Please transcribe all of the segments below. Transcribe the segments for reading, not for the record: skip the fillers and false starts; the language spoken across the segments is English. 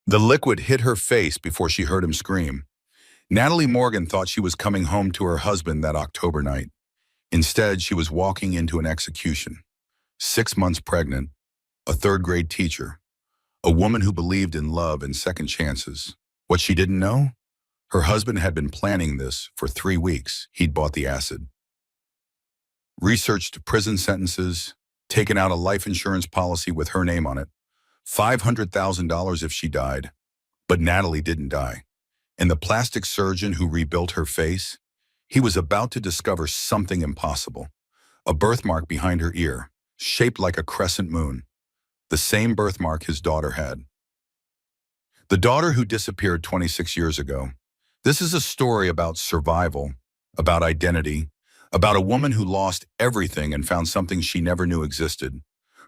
The liquid hit her face before she heard him scream. Natalie Morgan thought she was coming home to her husband that October night. Instead, she was walking into an execution. 6 months pregnant, a third-grade teacher, a woman who believed in love and second chances. What she didn't know? Her husband had been planning this for 3 weeks. He'd bought the acid, researched prison sentences, taken out a life insurance policy with her name on it. $500,000 if she died. But Natalie didn't die. And the plastic surgeon who rebuilt her face, he was about to discover something impossible. A birthmark behind her ear, shaped like a crescent moon. The same birthmark his daughter had. The daughter who disappeared 26 years ago. This is a story about survival, about identity, about a woman who lost everything and found something she never knew existed.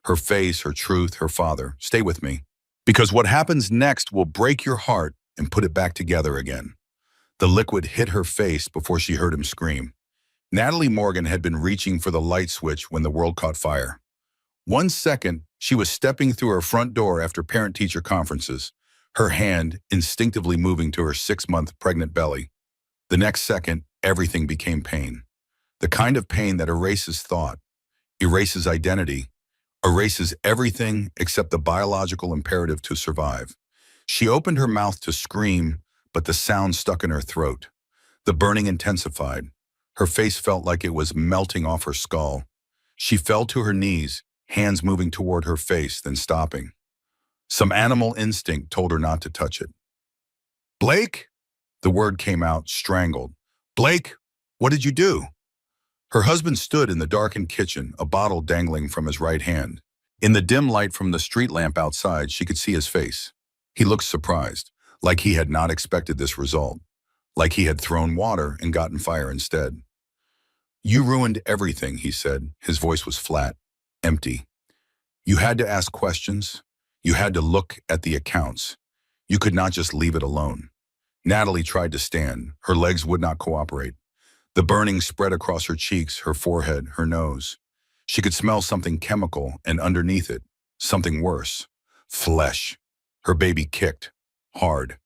Her face, her truth, her father. Stay with me. Because what happens next will break your heart and put it back together again. The liquid hit her face before she heard him scream. Natalie Morgan had been reaching for the light switch when the world caught fire. 1 second, she was stepping through her front door after parent-teacher conferences, her hand instinctively moving to her 6-month pregnant belly. The next second, everything became pain. The kind of pain that erases thought, erases identity, erases everything except the biological imperative to survive. She opened her mouth to scream, but the sound stuck in her throat. The burning intensified. Her face felt like it was melting off her skull. She fell to her knees, hands moving toward her face, then stopping. Some animal instinct told her not to touch it. "Blake?" The word came out, strangled. "Blake, what did you do?" Her husband stood in the darkened kitchen, a bottle dangling from his right hand. In the dim light from the street lamp outside, she could see his face. He looked surprised, like he had not expected this result, like he had thrown water and gotten fire instead. "You ruined everything," he said. His voice was flat, empty. "You had to ask questions. You had to look at the accounts. You could not just leave it alone." Natalie tried to stand. Her legs would not cooperate. The burning spread across her cheeks, her forehead, her nose. She could smell something chemical, and underneath it, something worse. Flesh. Her baby kicked. Hard.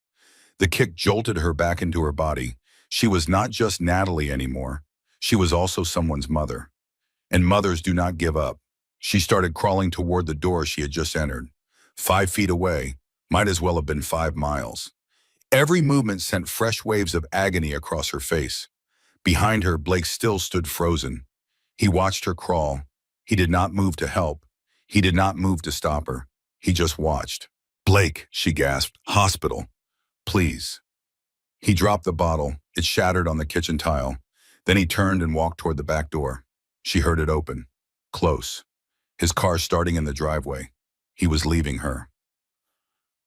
The kick jolted her back into her body. She was not just Natalie anymore. She was also someone's mother. And mothers do not give up. She started crawling toward the door she had just entered. 5 feet away, might as well have been 5 miles. Every movement sent fresh waves of agony across her face. Behind her, Blake still stood frozen. He watched her crawl. He did not move to help. He did not move to stop her. He just watched. "Blake," she gasped. "Hospital. Please." He dropped the bottle. It shattered on the kitchen tile. Then he turned and walked toward the back door. She heard it open. Close. His car starting in the driveway. He was leaving her.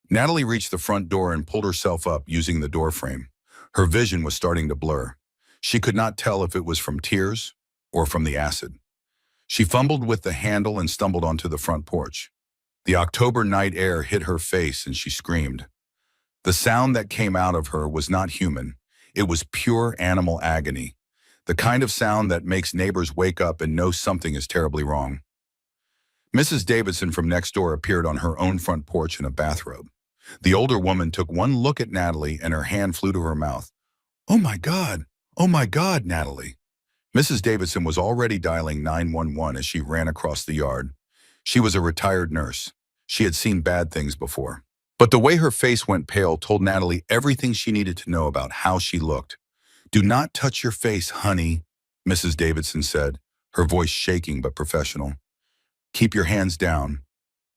Natalie reached the front door and pulled herself up using the door frame. Her vision was starting to blur. She could not tell if it was from tears or from the acid. She fumbled with the handle and stumbled onto the front porch. The October night air hit her face and she screamed. The sound that came out of her was not human. It was pure animal agony. The kind of sound that makes neighbors wake up and know something is terribly wrong. Mrs. Davidson from next door appeared on her own front porch in a bathrobe. The older woman took one look at Natalie and her hand flew to her mouth. "Oh my God! Oh my God, Natalie!" Mrs. Davidson was already dialing 911 as she ran across the yard. She was a retired nurse. She had seen bad things before. But the way her face went pale told Natalie everything she needed to know about how she looked. "Do not touch your face, honey," Mrs. Davidson said, her voice shaking but professional. "Keep your hands down.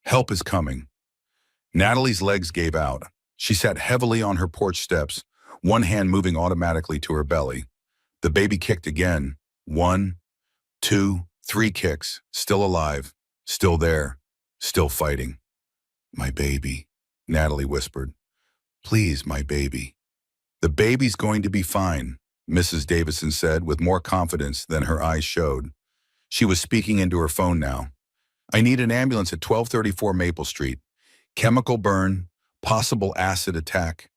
Help is coming." Natalie's legs gave out. She sat heavily on her porch steps, one hand moving automatically to her belly. The baby kicked again. 1, 2, 3 kicks. Still alive. Still there. Still fighting. "My baby," Natalie whispered. "Please, my baby." "The baby's going to be fine," Mrs. Davidson said with more confidence than her eyes showed. She was speaking into her phone now. "I need an ambulance at 1234 Maple Street. Chemical burn, possible acid attack.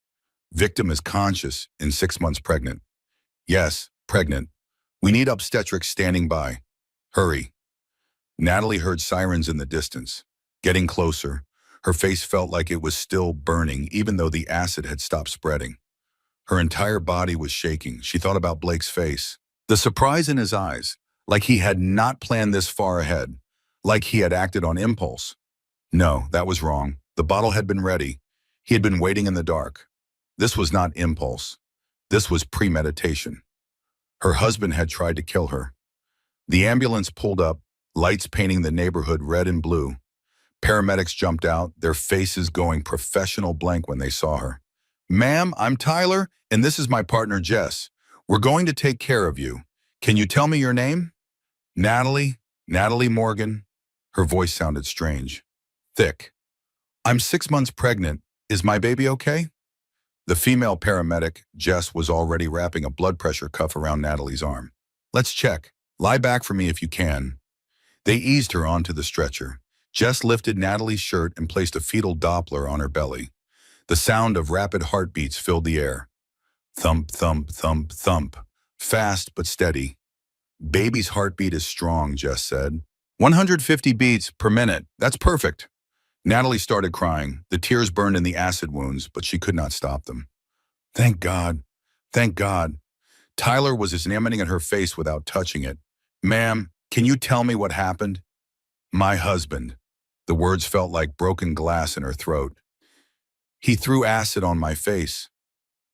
Victim is conscious and 6 months pregnant." "Yes, pregnant. We need obstetrics standing by. Hurry." Natalie heard sirens in the distance, getting closer. Her face felt like it was still burning, even though the acid had stopped spreading. Her entire body was shaking. She thought about Blake's face. The surprise in his eyes, like he had not planned this far ahead, like he had acted on impulse. No, that was wrong. The bottle had been ready. He had been waiting in the dark. This was not impulse. This was premeditation. Her husband had tried to kill her. The ambulance pulled up, lights painting the neighborhood red and blue. Paramedics jumped out, their faces going professional blank when they saw her. "Ma'am, I'm Tyler, and this is my partner, Jess. We're going to take care of you. Can you tell me your name?" Natalie Morgan. Her voice sounded strange, thick. "I'm 6 months pregnant. Is my baby okay?" The female paramedic, Jess, was already wrapping a blood pressure cuff around Natalie's arm. "Let's check. Lie back for me if you can." They eased her onto the stretcher. Jess lifted Natalie's shirt and placed a fetal Doppler on her belly. The sound of rapid heartbeats filled the air. Thump, thump, thump, thump. Fast but steady. "Baby's heartbeat is strong," Jess said. 150 beats per minute. That's perfect." Natalie started crying. The tears burned in the acid wounds, but she could not stop them. "Thank God. Thank God." Tyler was examining her face without touching it. "Ma'am, can you tell me what happened?" "My husband." The words felt like broken glass in her throat. "He threw acid on my face."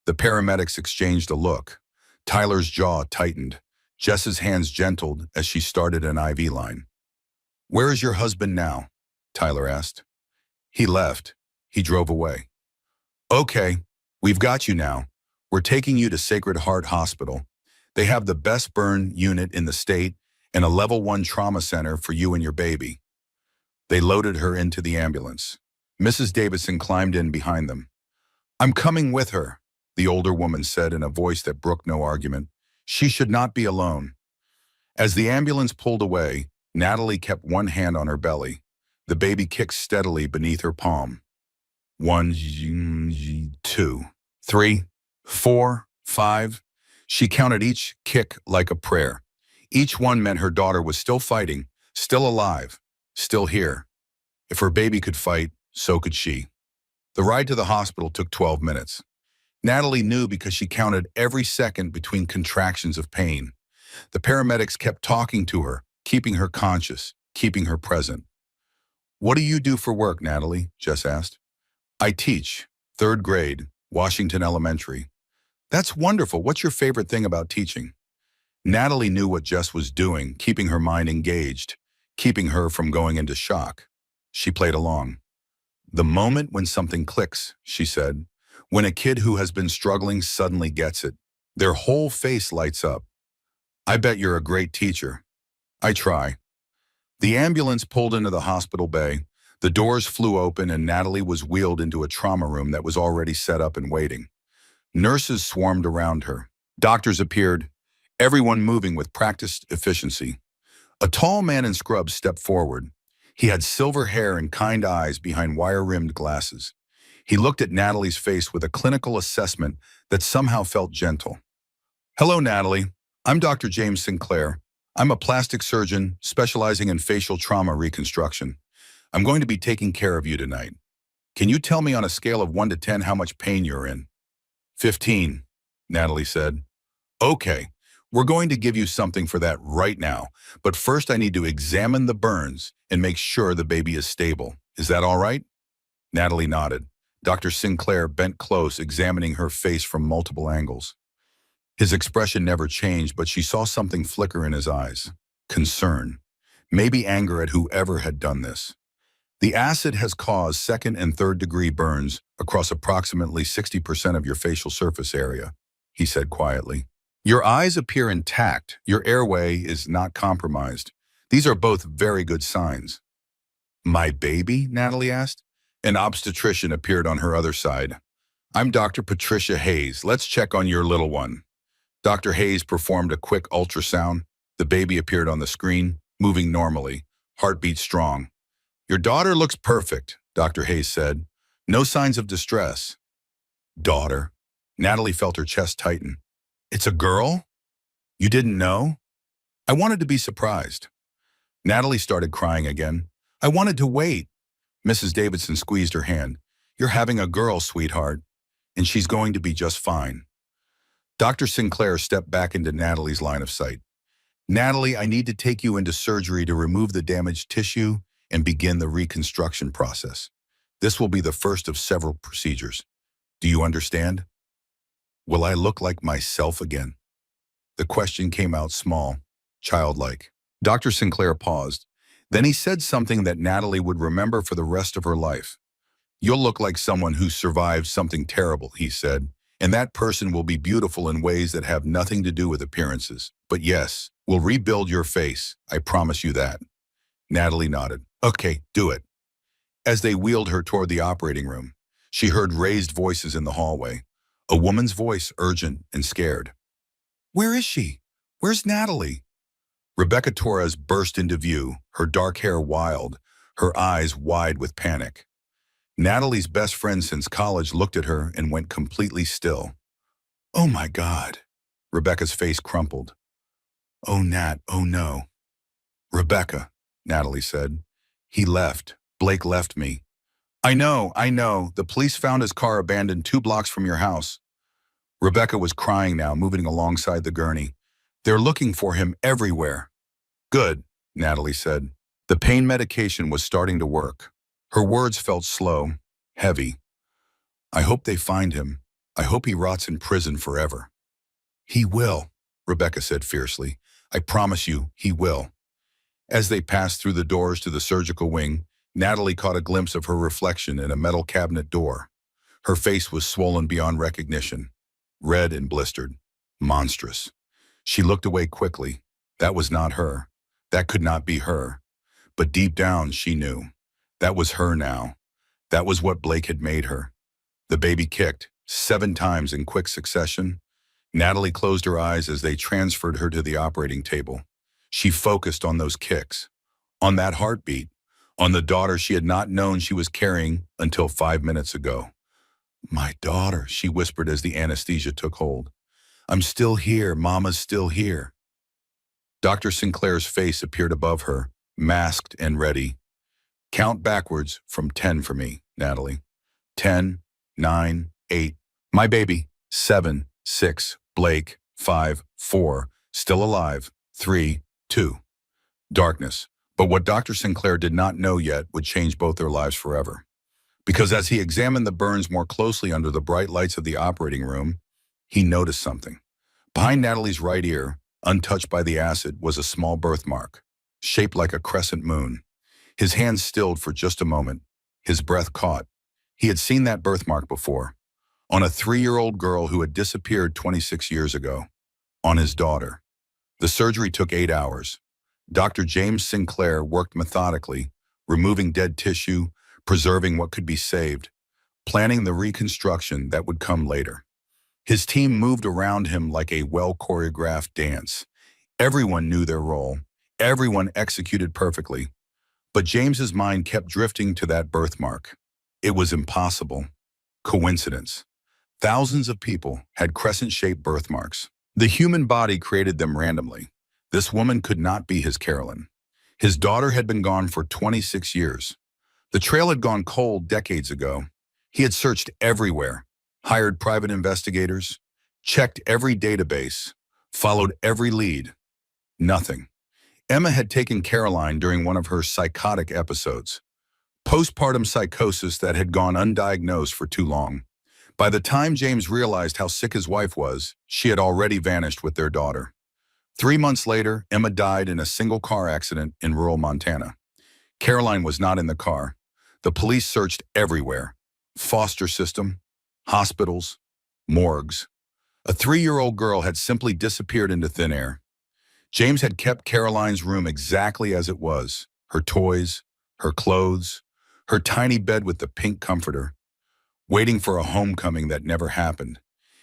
The paramedics exchanged a look. Tyler's jaw tightened. Jess's hands gentled as she started an IV line. "Where is your husband now?" Tyler asked. "He left. He drove away." "Okay, we've got you now. We're taking you to Sacred Heart Hospital. They have the best burn unit in the state and a level 1 trauma center for you and your baby." They loaded her into the ambulance. Mrs. Davison climbed in behind them. "I'm coming with her," the older woman said in a voice that brooked no argument. "She should not be alone." As the ambulance pulled away, Natalie kept one hand on her belly. The baby kicked steadily beneath her palm. 1, 2, 3, 4, 5. She counted each kick like a prayer. Each one meant her daughter was still fighting, still alive, still here. If her baby could fight, so could she. The ride to the hospital took 12 minutes. Natalie knew because she counted every second between contractions of pain. The paramedics kept talking to her, keeping her conscious, keeping her present. "What do you do for work, Natalie?" Jess asked. "I teach, 3rd grade, Washington Elementary." "That's wonderful. What's your favorite thing about teaching?" Natalie knew what Jess was doing, keeping her mind engaged, keeping her from going into shock. She played along. "The moment when something clicks," she said. "When a kid who has been struggling suddenly gets it. Their whole face lights up." "I bet you're a great teacher." "I try." The ambulance pulled into the hospital bay. The doors flew open and Natalie was wheeled into a trauma room that was already set up and waiting. Nurses swarmed around her. Doctors appeared, everyone moving with practiced efficiency. A tall man in scrubs stepped forward. He had silver hair and kind eyes behind wire-rimmed glasses. He looked at Natalie's face with a clinical assessment that somehow felt gentle. "Hello, Natalie. I'm Dr. James Sinclair. I'm a plastic surgeon specializing in facial trauma reconstruction. I'm going to be taking care of you tonight. Can you tell me on a scale of 1 to 10 how much pain you're in?" 15, Natalie said. "Okay, we're going to give you something for that right now, but first I need to examine the burns and make sure the baby is stable. Is that all right?" Natalie nodded. Dr. Sinclair bent close, examining her face from multiple angles. His expression never changed, but she saw something flicker in his eyes. Concern. Maybe anger at whoever had done this. "The acid has caused 2nd and 3rd degree burns across approximately 60% of your facial surface area," he said quietly. "Your eyes appear intact. Your airway is not compromised. These are both very good signs." "My baby?" Natalie asked. An obstetrician appeared on her other side. "I'm Dr. Patricia Hayes. Let's check on your little one." Dr. Hayes performed a quick ultrasound. The baby appeared on the screen, moving normally, heartbeat strong. "Your daughter looks perfect," Dr. Hayes said. "No signs of distress." "Daughter?" Natalie felt her chest tighten. "It's a girl? You didn't know?" "I wanted to be surprised." Natalie started crying again. "I wanted to wait." Mrs. Davidson squeezed her hand. You're having a girl, sweetheart, and she's going to be just fine. Dr. Sinclair stepped back into Natalie's line of sight. Natalie, I need to take you into surgery to remove the damaged tissue and begin the reconstruction process. This will be the first of several procedures. Do you understand? Will I look like myself again? The question came out small, childlike. Dr. Sinclair paused. Then he said something that Natalie would remember for the rest of her life. You'll look like someone who survived something terrible, he said, and that person will be beautiful in ways that have nothing to do with appearances. But yes, we'll rebuild your face. I promise you that. Natalie nodded. Okay, do it. As they wheeled her toward the operating room, she heard raised voices in the hallway. A woman's voice, urgent and scared. Where is she? Where's Natalie? Rebecca Torres burst into view, her dark hair wild, her eyes wide with panic. Natalie's best friend since college looked at her and went completely still. Oh my God. Rebecca's face crumpled. Oh, Nat, oh no. Rebecca, Natalie said. He left. Blake left me. I know. The police found his car abandoned 2 blocks from your house. Rebecca was crying now, moving alongside the gurney. They're looking for him everywhere. Good, Natalie said. The pain medication was starting to work. Her words felt slow, heavy. I hope they find him. I hope he rots in prison forever. He will, Rebecca said fiercely. I promise you, he will. As they passed through the doors to the surgical wing, Natalie caught a glimpse of her reflection in a metal cabinet door. Her face was swollen beyond recognition, red and blistered, monstrous. She looked away quickly. That was not her. That could not be her. But deep down, she knew. That was her now. That was what Blake had made her. The baby kicked 7 times in quick succession. Natalie closed her eyes as they transferred her to the operating table. She focused on those kicks, on that heartbeat, on the daughter she had not known she was carrying until 5 minutes ago. My daughter, she whispered as the anesthesia took hold. I'm still here, Mama's still here. Dr. Sinclair's face appeared above her, masked and ready. Count backwards from 10 for me, Natalie. 10, 9, 8. My baby. 7, 6. Blake. 5, 4. Still alive. 3, 2. Darkness. But what Dr. Sinclair did not know yet would change both their lives forever. Because as he examined the burns more closely under the bright lights of the operating room, he noticed something. Behind Natalie's right ear, untouched by the acid, was a small birthmark, shaped like a crescent moon. His hands stilled for just a moment. His breath caught. He had seen that birthmark before. On a 3-year-old girl who had disappeared 26 years ago. On his daughter. The surgery took 8 hours. Dr. James Sinclair worked methodically, removing dead tissue, preserving what could be saved, planning the reconstruction that would come later. His team moved around him like a well-choreographed dance. Everyone knew their role. Everyone executed perfectly. But James's mind kept drifting to that birthmark. It was impossible. Coincidence. Thousands of people had crescent-shaped birthmarks. The human body created them randomly. This woman could not be his Carolyn. His daughter had been gone for 26 years. The trail had gone cold decades ago. He had searched everywhere, hired private investigators, checked every database, followed every lead. Nothing. Emma had taken Caroline during one of her psychotic episodes. Postpartum psychosis that had gone undiagnosed for too long. By the time James realized how sick his wife was, she had already vanished with their daughter. 3 months later, Emma died in a single car accident in rural Montana. Caroline was not in the car. The police searched everywhere. Foster system, hospitals, morgues. A 3-year-old girl had simply disappeared into thin air. James had kept Caroline's room exactly as it was. Her toys, her clothes, her tiny bed with the pink comforter. Waiting for a homecoming that never happened.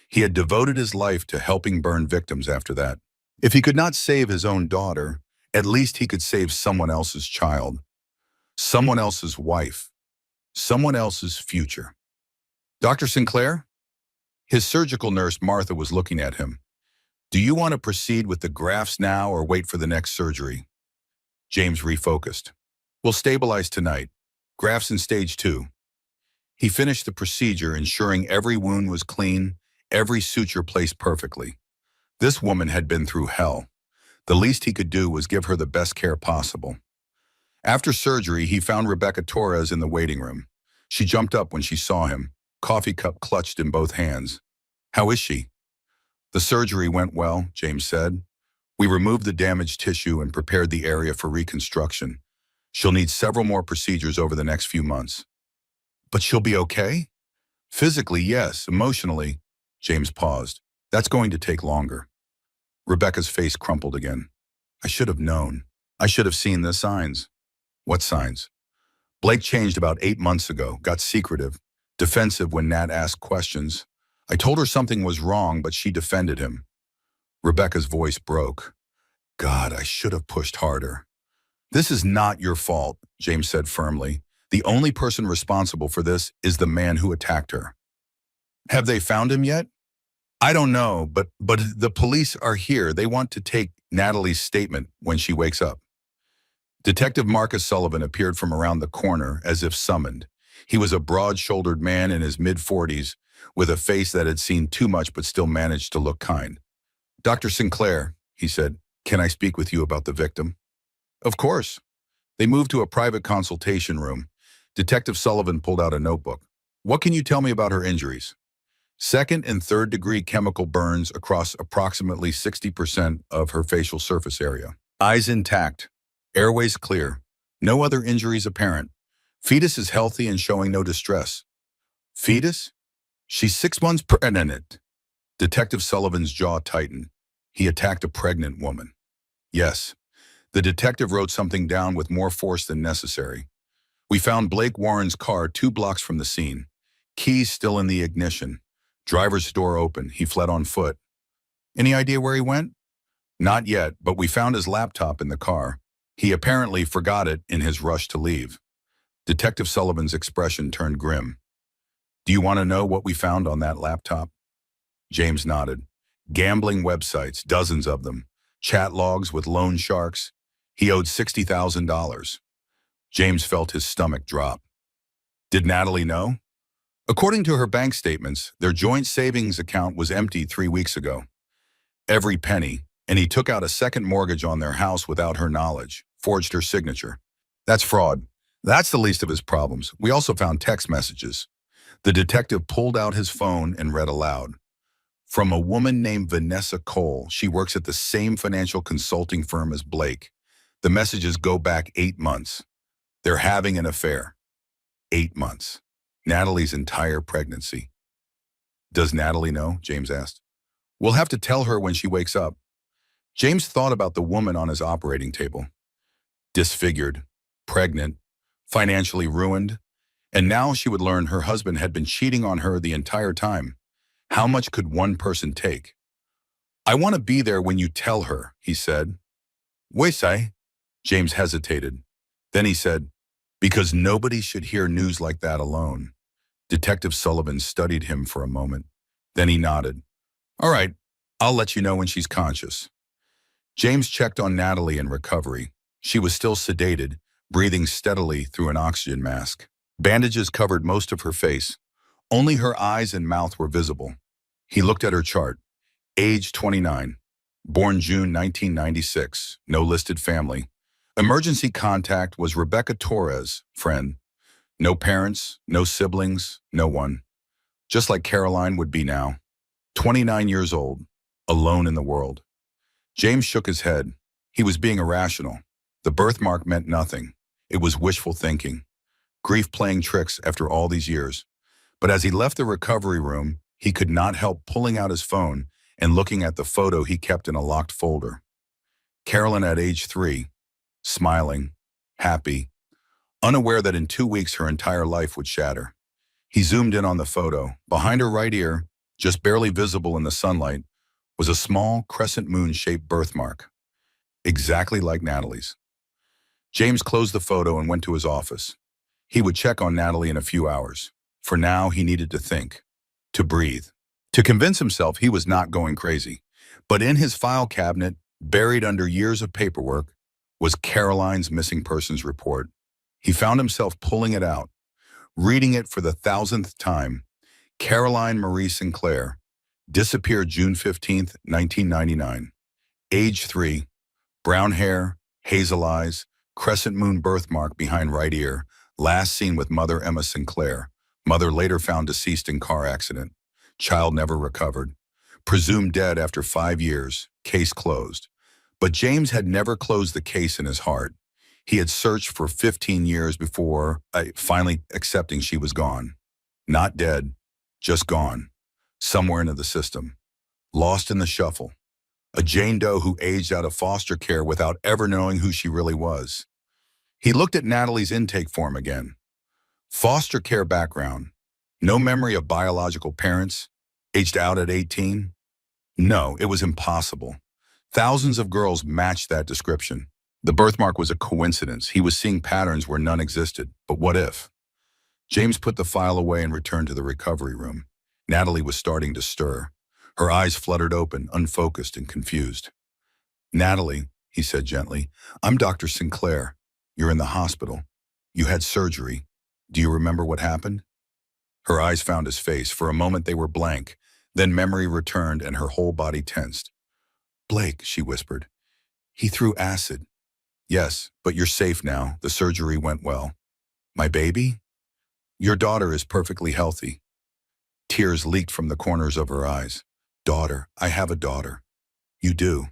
He had devoted his life to helping burn victims after that. If he could not save his own daughter, at least he could save someone else's child, someone else's wife, someone else's future. Dr. Sinclair? His surgical nurse, Martha, was looking at him. Do you want to proceed with the grafts now or wait for the next surgery? James refocused. We'll stabilize tonight. Grafts in stage 2. He finished the procedure, ensuring every wound was clean, every suture placed perfectly. This woman had been through hell. The least he could do was give her the best care possible. After surgery, he found Rebecca Torres in the waiting room. She jumped up when she saw him, coffee cup clutched in both hands. "How is she?" "The surgery went well," James said. "We removed the damaged tissue and prepared the area for reconstruction. She'll need several more procedures over the next few months." "But she'll be okay?" "Physically, yes. Emotionally," James paused, "that's going to take longer." Rebecca's face crumpled again. "I should have known. I should have seen the signs." "What signs?" "Blake changed about 8 months ago, got secretive, defensive when Nat asked questions. I told her something was wrong, but she defended him." Rebecca's voice broke. "God, I should have pushed harder." "This is not your fault," James said firmly. "The only person responsible for this is the man who attacked her." "Have they found him yet?" "I don't know, but the police are here. They want to take Natalie's statement when she wakes up." Detective Marcus Sullivan appeared from around the corner as if summoned. He was a broad-shouldered man in his mid-40s with a face that had seen too much but still managed to look kind. "Dr. Sinclair," he said, "can I speak with you about the victim?" "Of course." They moved to a private consultation room. Detective Sullivan pulled out a notebook. "What can you tell me about her injuries?" "Second and third degree chemical burns across approximately 60% of her facial surface area. Eyes intact. Airways clear. No other injuries apparent. Fetus is healthy and showing no distress." "Fetus? She's 6 months pregnant." Detective Sullivan's jaw tightened. He attacked a pregnant woman. "Yes." The detective wrote something down with more force than necessary. "We found Blake Warren's car 2 blocks from the scene. Keys still in the ignition. Driver's door open. He fled on foot." "Any idea where he went?" "Not yet, but we found his laptop in the car. He apparently forgot it in his rush to leave." Detective Sullivan's expression turned grim. "Do you want to know what we found on that laptop?" James nodded. Gambling websites, dozens of them. Chat logs with loan sharks. He owed $60,000. James felt his stomach drop. Did Natalie know? According to her bank statements, their joint savings account was empty 3 weeks ago. Every penny, and he took out a second mortgage on their house without her knowledge, forged her signature. That's fraud. That's the least of his problems. We also found text messages. The detective pulled out his phone and read aloud. "From a woman named Vanessa Cole. She works at the same financial consulting firm as Blake. The messages go back 8 months. They're having an affair." 8 months. Natalie's entire pregnancy. "Does Natalie know?" James asked. "We'll have to tell her when she wakes up." James thought about the woman on his operating table. Disfigured, pregnant, financially ruined, and now she would learn her husband had been cheating on her the entire time. How much could one person take? "I want to be there when you tell her," he said. "Wait, say?" James hesitated. Then he said, "Because nobody should hear news like that alone." Detective Sullivan studied him for a moment. Then he nodded. "All right, I'll let you know when she's conscious." James checked on Natalie in recovery. She was still sedated, breathing steadily through an oxygen mask. Bandages covered most of her face. Only her eyes and mouth were visible. He looked at her chart. Age 29. Born June 1996. No listed family. Emergency contact was Rebecca Torres, friend. No parents, no siblings, no one. Just like Caroline would be now. 29 years old, alone in the world. James shook his head. He was being irrational. The birthmark meant nothing. It was wishful thinking. Grief playing tricks after all these years. But as he left the recovery room, he could not help pulling out his phone and looking at the photo he kept in a locked folder. Carolyn at age 3, smiling, happy, unaware that in 2 weeks her entire life would shatter. He zoomed in on the photo. Behind her right ear, just barely visible in the sunlight, was a small crescent moon-shaped birthmark, exactly like Natalie's. James closed the photo and went to his office. He would check on Natalie in a few hours. For now, he needed to think, to breathe, to convince himself he was not going crazy. But in his file cabinet, buried under years of paperwork, was Caroline's missing persons report. He found himself pulling it out, reading it for the thousandth time. Caroline Marie Sinclair, disappeared June 15th, 1999. Age 3, brown hair, hazel eyes, crescent moon birthmark behind right ear, last seen with mother Emma Sinclair. Mother later found deceased in car accident. Child never recovered. Presumed dead after 5 years. Case closed. But James had never closed the case in his heart. He had searched for 15 years before finally accepting she was gone. Not dead, just gone. Somewhere into the system. Lost in the shuffle. A Jane Doe who aged out of foster care without ever knowing who she really was. He looked at Natalie's intake form again. Foster care background. No memory of biological parents. Aged out at 18? No, it was impossible. Thousands of girls matched that description. The birthmark was a coincidence. He was seeing patterns where none existed. But what if? James put the file away and returned to the recovery room. Natalie was starting to stir. Her eyes fluttered open, unfocused and confused. Natalie, he said gently, I'm Dr. Sinclair. You're in the hospital. You had surgery. Do you remember what happened? Her eyes found his face. For a moment they were blank. Then memory returned and her whole body tensed. Blake, she whispered. He threw acid. Yes, but you're safe now. The surgery went well. My baby? Your daughter is perfectly healthy. Tears leaked from the corners of her eyes. Daughter, I have a daughter. You do.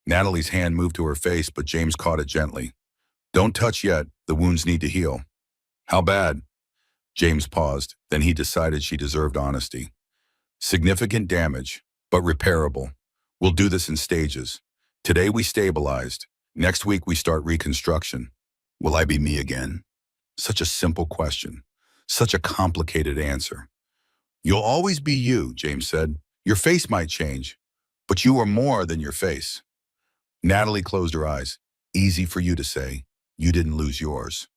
Natalie's hand moved to her face, but James caught it gently. Don't touch yet. The wounds need to heal. How bad? James paused. Then he decided she deserved honesty. Significant damage, but repairable. We'll do this in stages. Today we stabilized. Next week we start reconstruction. Will I be me again? Such a simple question. Such a complicated answer. You'll always be you, James said. Your face might change, but you are more than your face. Natalie closed her eyes. Easy for you to say. You didn't lose yours.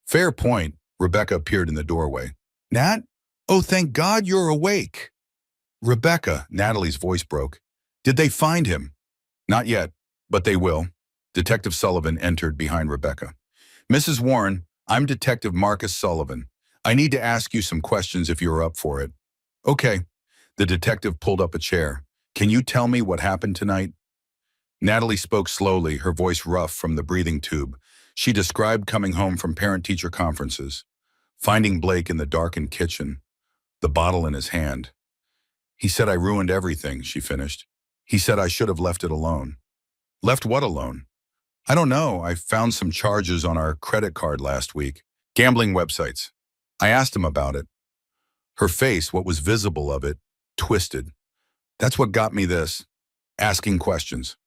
Fair point. Rebecca appeared in the doorway. Nat? Oh, thank God you're awake. Rebecca, Natalie's voice broke. Did they find him? Not yet, but they will. Detective Sullivan entered behind Rebecca. Mrs. Warren, I'm Detective Marcus Sullivan. I need to ask you some questions if you're up for it. Okay. The detective pulled up a chair. Can you tell me what happened tonight? Natalie spoke slowly, her voice rough from the breathing tube. She described coming home from parent-teacher conferences, finding Blake in the darkened kitchen, the bottle in his hand. He said I ruined everything, she finished. He said I should have left it alone. Left what alone? I don't know. I found some charges on our credit card last week. Gambling websites. I asked him about it. Her face, what was visible of it, twisted. That's what got me this. Asking questions.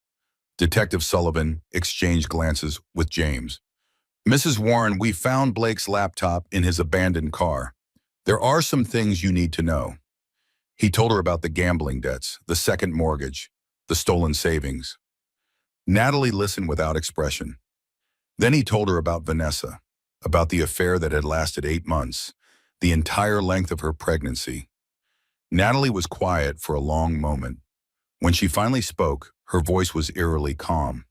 Detective Sullivan exchanged glances with James. Mrs. Warren, we found Blake's laptop in his abandoned car. There are some things you need to know. He told her about the gambling debts, the second mortgage, the stolen savings. Natalie listened without expression. Then he told her about Vanessa, about the affair that had lasted 8 months, the entire length of her pregnancy. Natalie was quiet for a long moment. When she finally spoke, her voice was eerily calm.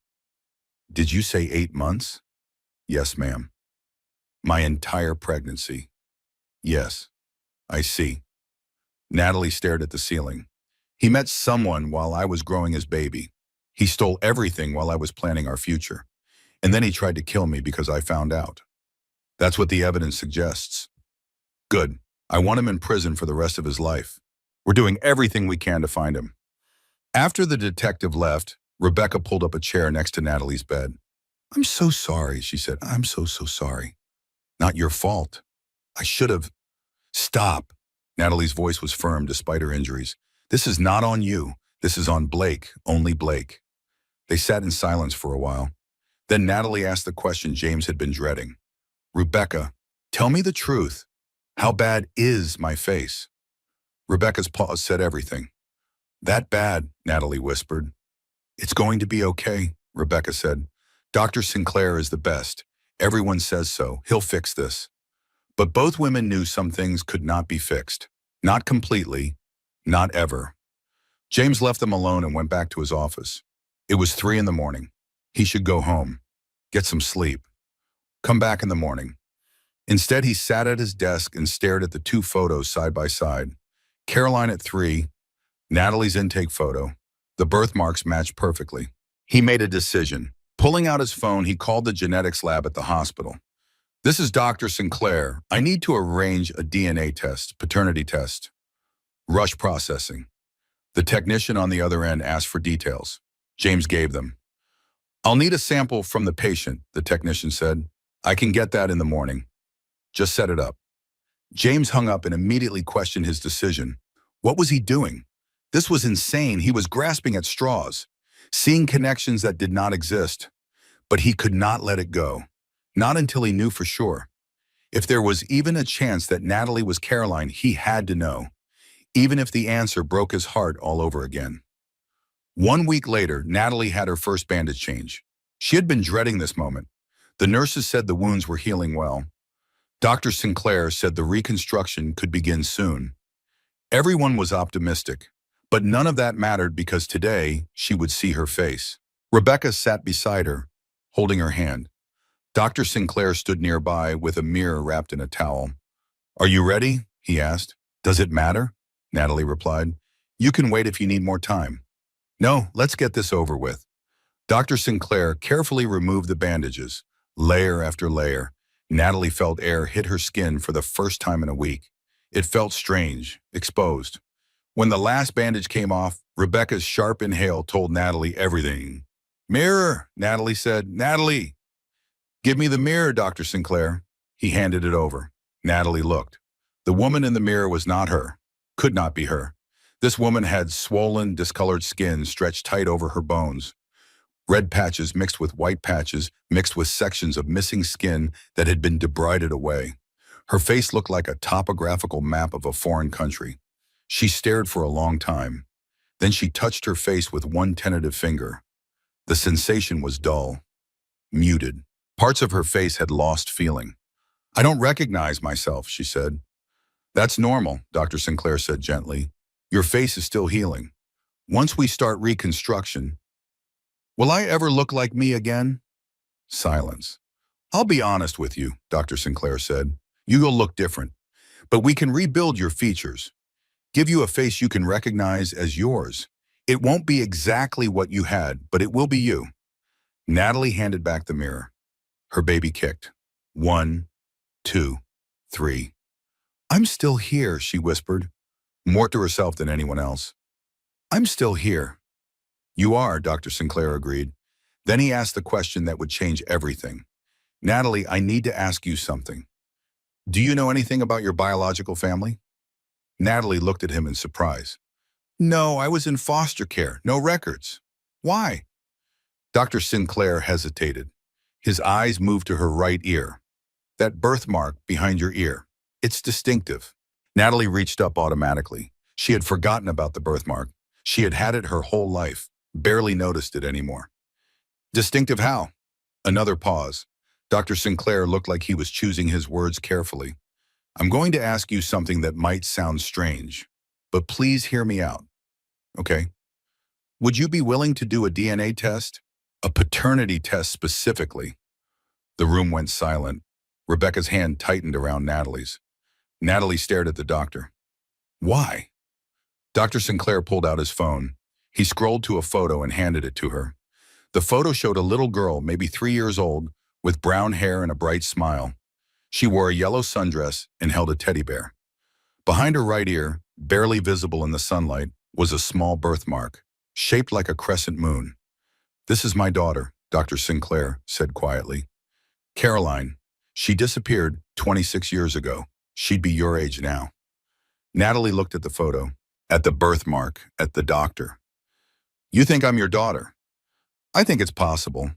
Did you say 8 months? Yes, ma'am. My entire pregnancy. Yes, I see. Natalie stared at the ceiling. He met someone while I was growing his baby. He stole everything while I was planning our future. And then he tried to kill me because I found out. That's what the evidence suggests. Good. I want him in prison for the rest of his life. We're doing everything we can to find him. After the detective left, Rebecca pulled up a chair next to Natalie's bed. I'm so sorry, she said. I'm so sorry. Not your fault. I should have. Stop. Natalie's voice was firm despite her injuries. This is not on you. This is on Blake, only Blake. They sat in silence for a while. Then Natalie asked the question James had been dreading. Rebecca, tell me the truth. How bad is my face? Rebecca's pause said everything. That bad, Natalie whispered. It's going to be okay, Rebecca said. Dr. Sinclair is the best. Everyone says so. He'll fix this. But both women knew some things could not be fixed. Not completely. Not ever. James left them alone and went back to his office. It was 3 in the morning. He should go home. Get some sleep. Come back in the morning. Instead, he sat at his desk and stared at the two photos side by side. Caroline at 3, Natalie's intake photo. The birthmarks matched perfectly. He made a decision. Pulling out his phone, he called the genetics lab at the hospital. This is Dr. Sinclair. I need to arrange a DNA test, paternity test. Rush processing. The technician on the other end asked for details. James gave them. I'll need a sample from the patient, the technician said. I can get that in the morning. Just set it up. James hung up and immediately questioned his decision. What was he doing? This was insane. He was grasping at straws, seeing connections that did not exist. But he could not let it go. Not until he knew for sure. If there was even a chance that Natalie was Caroline, he had to know. Even if the answer broke his heart all over again. 1 week later, Natalie had her first bandage change. She had been dreading this moment. The nurses said the wounds were healing well. Dr. Sinclair said the reconstruction could begin soon. Everyone was optimistic, but none of that mattered because today she would see her face. Rebecca sat beside her, holding her hand. Dr. Sinclair stood nearby with a mirror wrapped in a towel. Are you ready? He asked. Does it matter? Natalie replied. You can wait if you need more time. No, let's get this over with. Dr. Sinclair carefully removed the bandages, layer after layer. Natalie felt air hit her skin for the first time in a week. It felt strange, exposed. When the last bandage came off, Rebecca's sharp inhale told Natalie everything. Mirror, Natalie said. Natalie! Give me the mirror, Dr. Sinclair. He handed it over. Natalie looked. The woman in the mirror was not her. Could not be her. This woman had swollen, discolored skin stretched tight over her bones. Red patches mixed with white patches, mixed with sections of missing skin that had been debrided away. Her face looked like a topographical map of a foreign country. She stared for a long time. Then she touched her face with one tentative finger. The sensation was dull, muted. Parts of her face had lost feeling. I don't recognize myself, she said. That's normal, Dr. Sinclair said gently. Your face is still healing. Once we start reconstruction, will I ever look like me again? Silence. I'll be honest with you, Dr. Sinclair said. You will look different, but we can rebuild your features. Give you a face you can recognize as yours. It won't be exactly what you had, but it will be you. Natalie handed back the mirror. Her baby kicked. 1, 2, 3. I'm still here, she whispered, more to herself than anyone else. I'm still here. You are, Dr. Sinclair agreed. Then he asked the question that would change everything. Natalie, I need to ask you something. Do you know anything about your biological family? Natalie looked at him in surprise. No, I was in foster care, no records. Why? Dr. Sinclair hesitated. His eyes moved to her right ear. That birthmark behind your ear. It's distinctive. Natalie reached up automatically. She had forgotten about the birthmark. She had had it her whole life, barely noticed it anymore. Distinctive how? Another pause. Dr. Sinclair looked like he was choosing his words carefully. I'm going to ask you something that might sound strange, but please hear me out. Okay? Would you be willing to do a DNA test? A paternity test specifically? The room went silent. Rebecca's hand tightened around Natalie's. Natalie stared at the doctor. Why? Dr. Sinclair pulled out his phone. He scrolled to a photo and handed it to her. The photo showed a little girl, maybe 3 years old, with brown hair and a bright smile. She wore a yellow sundress and held a teddy bear. Behind her right ear, barely visible in the sunlight, was a small birthmark, shaped like a crescent moon. This is my daughter, Dr. Sinclair said quietly. Caroline. She disappeared 26 years ago. She'd be your age now. Natalie looked at the photo, at the birthmark, at the doctor. You think I'm your daughter? I think it's possible.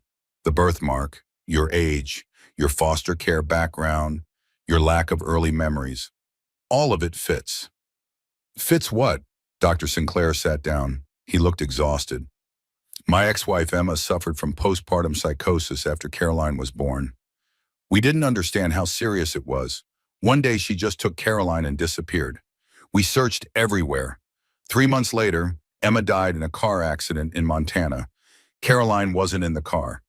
The birthmark, your age, your foster care background, your lack of early memories. All of it fits. Fits what? Dr. Sinclair sat down. He looked exhausted. My ex-wife Emma suffered from postpartum psychosis after Caroline was born. We didn't understand how serious it was. One day she just took Caroline and disappeared. We searched everywhere. 3 months later, Emma died in a car accident in Montana. Caroline wasn't in the car.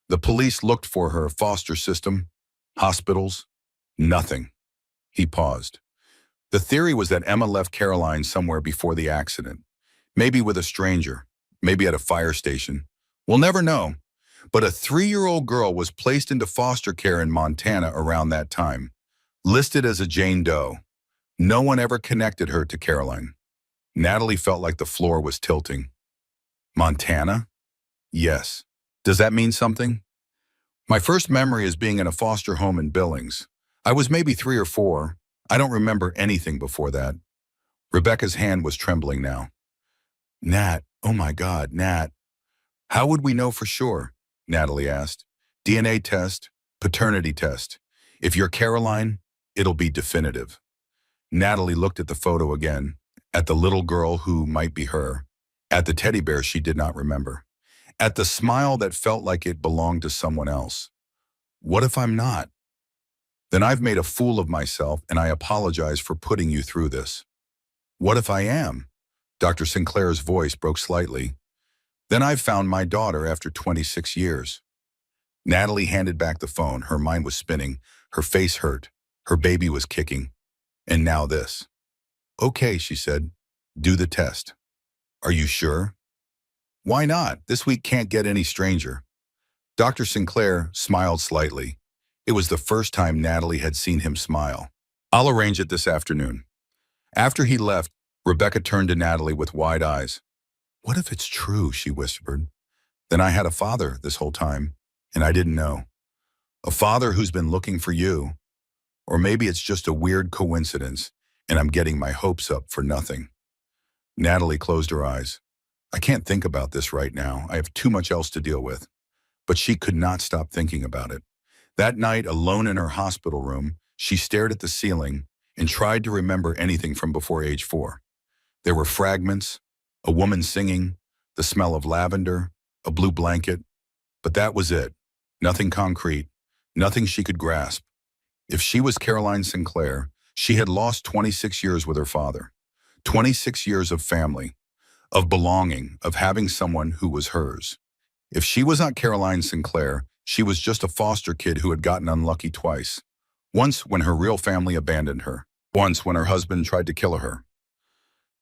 The police looked for her foster system. Hospitals? Nothing. He paused. The theory was that Emma left Caroline somewhere before the accident. Maybe with a stranger, maybe at a fire station. We'll never know. But a 3-year-old girl was placed into foster care in Montana around that time, listed as a Jane Doe. No one ever connected her to Caroline. Natalie felt like the floor was tilting. Montana? Yes. Does that mean something? My first memory is being in a foster home in Billings. I was maybe 3 or 4. I don't remember anything before that. Rebecca's hand was trembling now. Nat, oh my God, Nat. How would we know for sure? Natalie asked. DNA test, paternity test. If you're Caroline, it'll be definitive. Natalie looked at the photo again, at the little girl who might be her, at the teddy bear she did not remember, at the smile that felt like it belonged to someone else. What if I'm not? Then I've made a fool of myself and I apologize for putting you through this. What if I am? Dr. Sinclair's voice broke slightly. Then I've found my daughter after 26 years. Natalie handed back the phone. Her mind was spinning. Her face hurt. Her baby was kicking. And now this. Okay, she said. Do the test. Are you sure? Why not? This week can't get any stranger. Dr. Sinclair smiled slightly. It was the first time Natalie had seen him smile. I'll arrange it this afternoon. After he left, Rebecca turned to Natalie with wide eyes. What if it's true, she whispered. Then I had a father this whole time, and I didn't know. A father who's been looking for you. Or maybe it's just a weird coincidence, and I'm getting my hopes up for nothing. Natalie closed her eyes. I can't think about this right now. I have too much else to deal with. But she could not stop thinking about it. That night, alone in her hospital room, she stared at the ceiling and tried to remember anything from before age 4. There were fragments, a woman singing, the smell of lavender, a blue blanket. But that was it. Nothing concrete, nothing she could grasp. If she was Caroline Sinclair, she had lost 26 years with her father. 26 years of family, of belonging, of having someone who was hers. If she was not Caroline Sinclair, she was just a foster kid who had gotten unlucky twice. Once when her real family abandoned her. Once when her husband tried to kill her.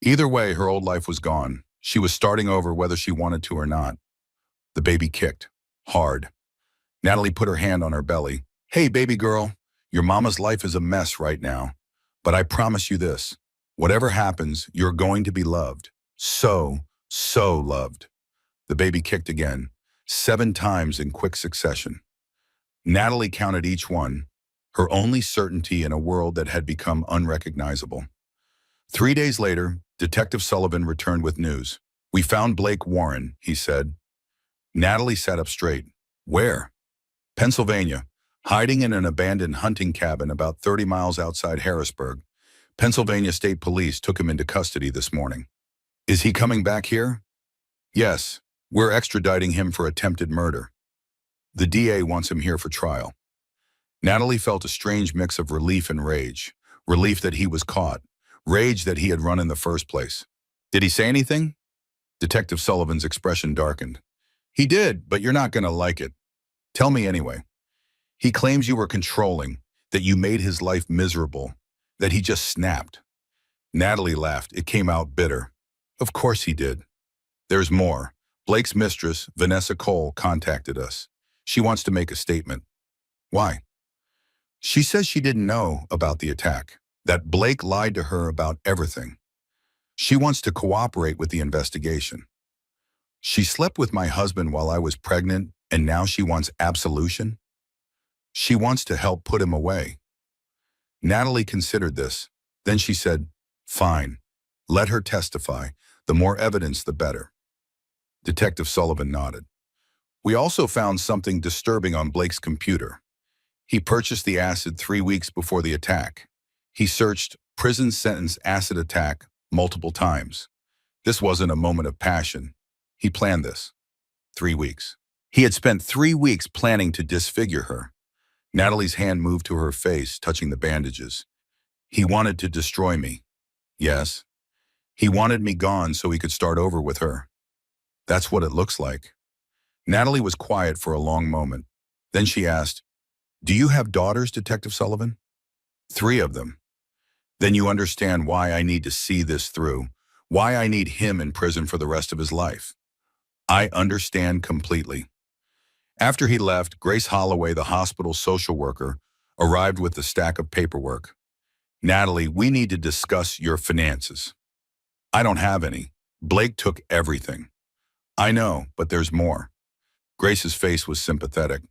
Either way, her old life was gone. She was starting over whether she wanted to or not. The baby kicked. Hard. Natalie put her hand on her belly. Hey, baby girl, your mama's life is a mess right now. But I promise you this. Whatever happens, you're going to be loved. So loved. The baby kicked again, 7 times in quick succession. Natalie counted each one, her only certainty in a world that had become unrecognizable. 3 days later, Detective Sullivan returned with news. We found Blake Warren, he said. Natalie sat up straight. Where? Pennsylvania, hiding in an abandoned hunting cabin about 30 miles outside Harrisburg. Pennsylvania State Police took him into custody this morning. Is he coming back here? Yes, we're extraditing him for attempted murder. The DA wants him here for trial. Natalie felt a strange mix of relief and rage. Relief that he was caught. Rage that he had run in the first place. Did he say anything? Detective Sullivan's expression darkened. He did, but you're not going to like it. Tell me anyway. He claims you were controlling, that you made his life miserable, that he just snapped. Natalie laughed. It came out bitter. Of course he did. There's more. Blake's mistress, Vanessa Cole, contacted us. She wants to make a statement. Why? She says she didn't know about the attack, that Blake lied to her about everything. She wants to cooperate with the investigation. She slept with my husband while I was pregnant, and now she wants absolution? She wants to help put him away. Natalie considered this. Then she said, fine, let her testify. The more evidence, the better. Detective Sullivan nodded. We also found something disturbing on Blake's computer. He purchased the acid 3 weeks before the attack. He searched prison sentence acid attack multiple times. This wasn't a moment of passion. He planned this. 3 weeks. He had spent 3 weeks planning to disfigure her. Natalie's hand moved to her face, touching the bandages. He wanted to destroy me. Yes. He wanted me gone so he could start over with her. That's what it looks like. Natalie was quiet for a long moment. Then she asked, Do you have daughters, Detective Sullivan? 3 of them. Then you understand why I need to see this through, why I need him in prison for the rest of his life. I understand completely. After he left, Grace Holloway, the hospital social worker, arrived with a stack of paperwork. Natalie, we need to discuss your finances. I don't have any. Blake took everything. I know, but there's more. Grace's face was sympathetic.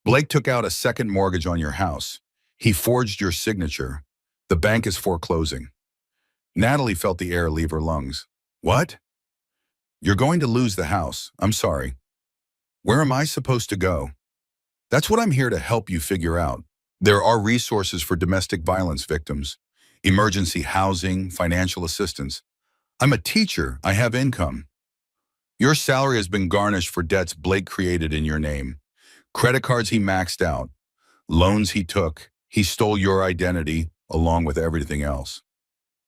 Blake took out a second mortgage on your house. He forged your signature. The bank is foreclosing. Natalie felt the air leave her lungs. What? You're going to lose the house. I'm sorry. Where am I supposed to go? That's what I'm here to help you figure out. There are resources for domestic violence victims, emergency housing, financial assistance. I'm a teacher. I have income. Your salary has been garnished for debts Blake created in your name. Credit cards he maxed out. Loans he took. He stole your identity along with everything else.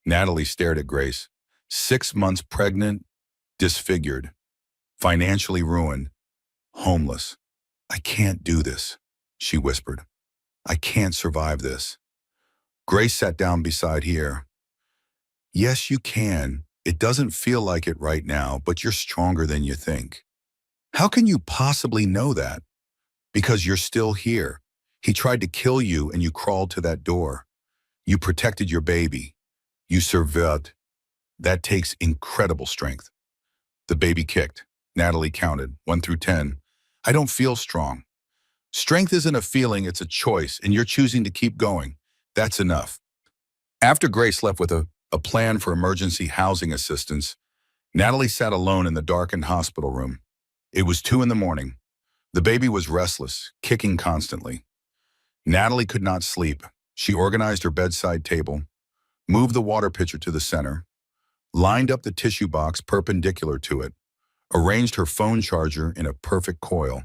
Natalie stared at Grace. 6 months pregnant, disfigured, financially ruined, homeless. I can't do this, she whispered. I can't survive this. Grace sat down beside her. Yes, you can. It doesn't feel like it right now, but you're stronger than you think. How can you possibly know that? Because you're still here. He tried to kill you and you crawled to that door. You protected your baby. You survived. That takes incredible strength. The baby kicked. Natalie counted, 1 through 10. I don't feel strong. Strength isn't a feeling, it's a choice, and you're choosing to keep going. That's enough. After Grace left with a plan for emergency housing assistance, Natalie sat alone in the darkened hospital room. It was 2 in the morning. The baby was restless, kicking constantly. Natalie could not sleep. She organized her bedside table, moved the water pitcher to the center, lined up the tissue box perpendicular to it, arranged her phone charger in a perfect coil.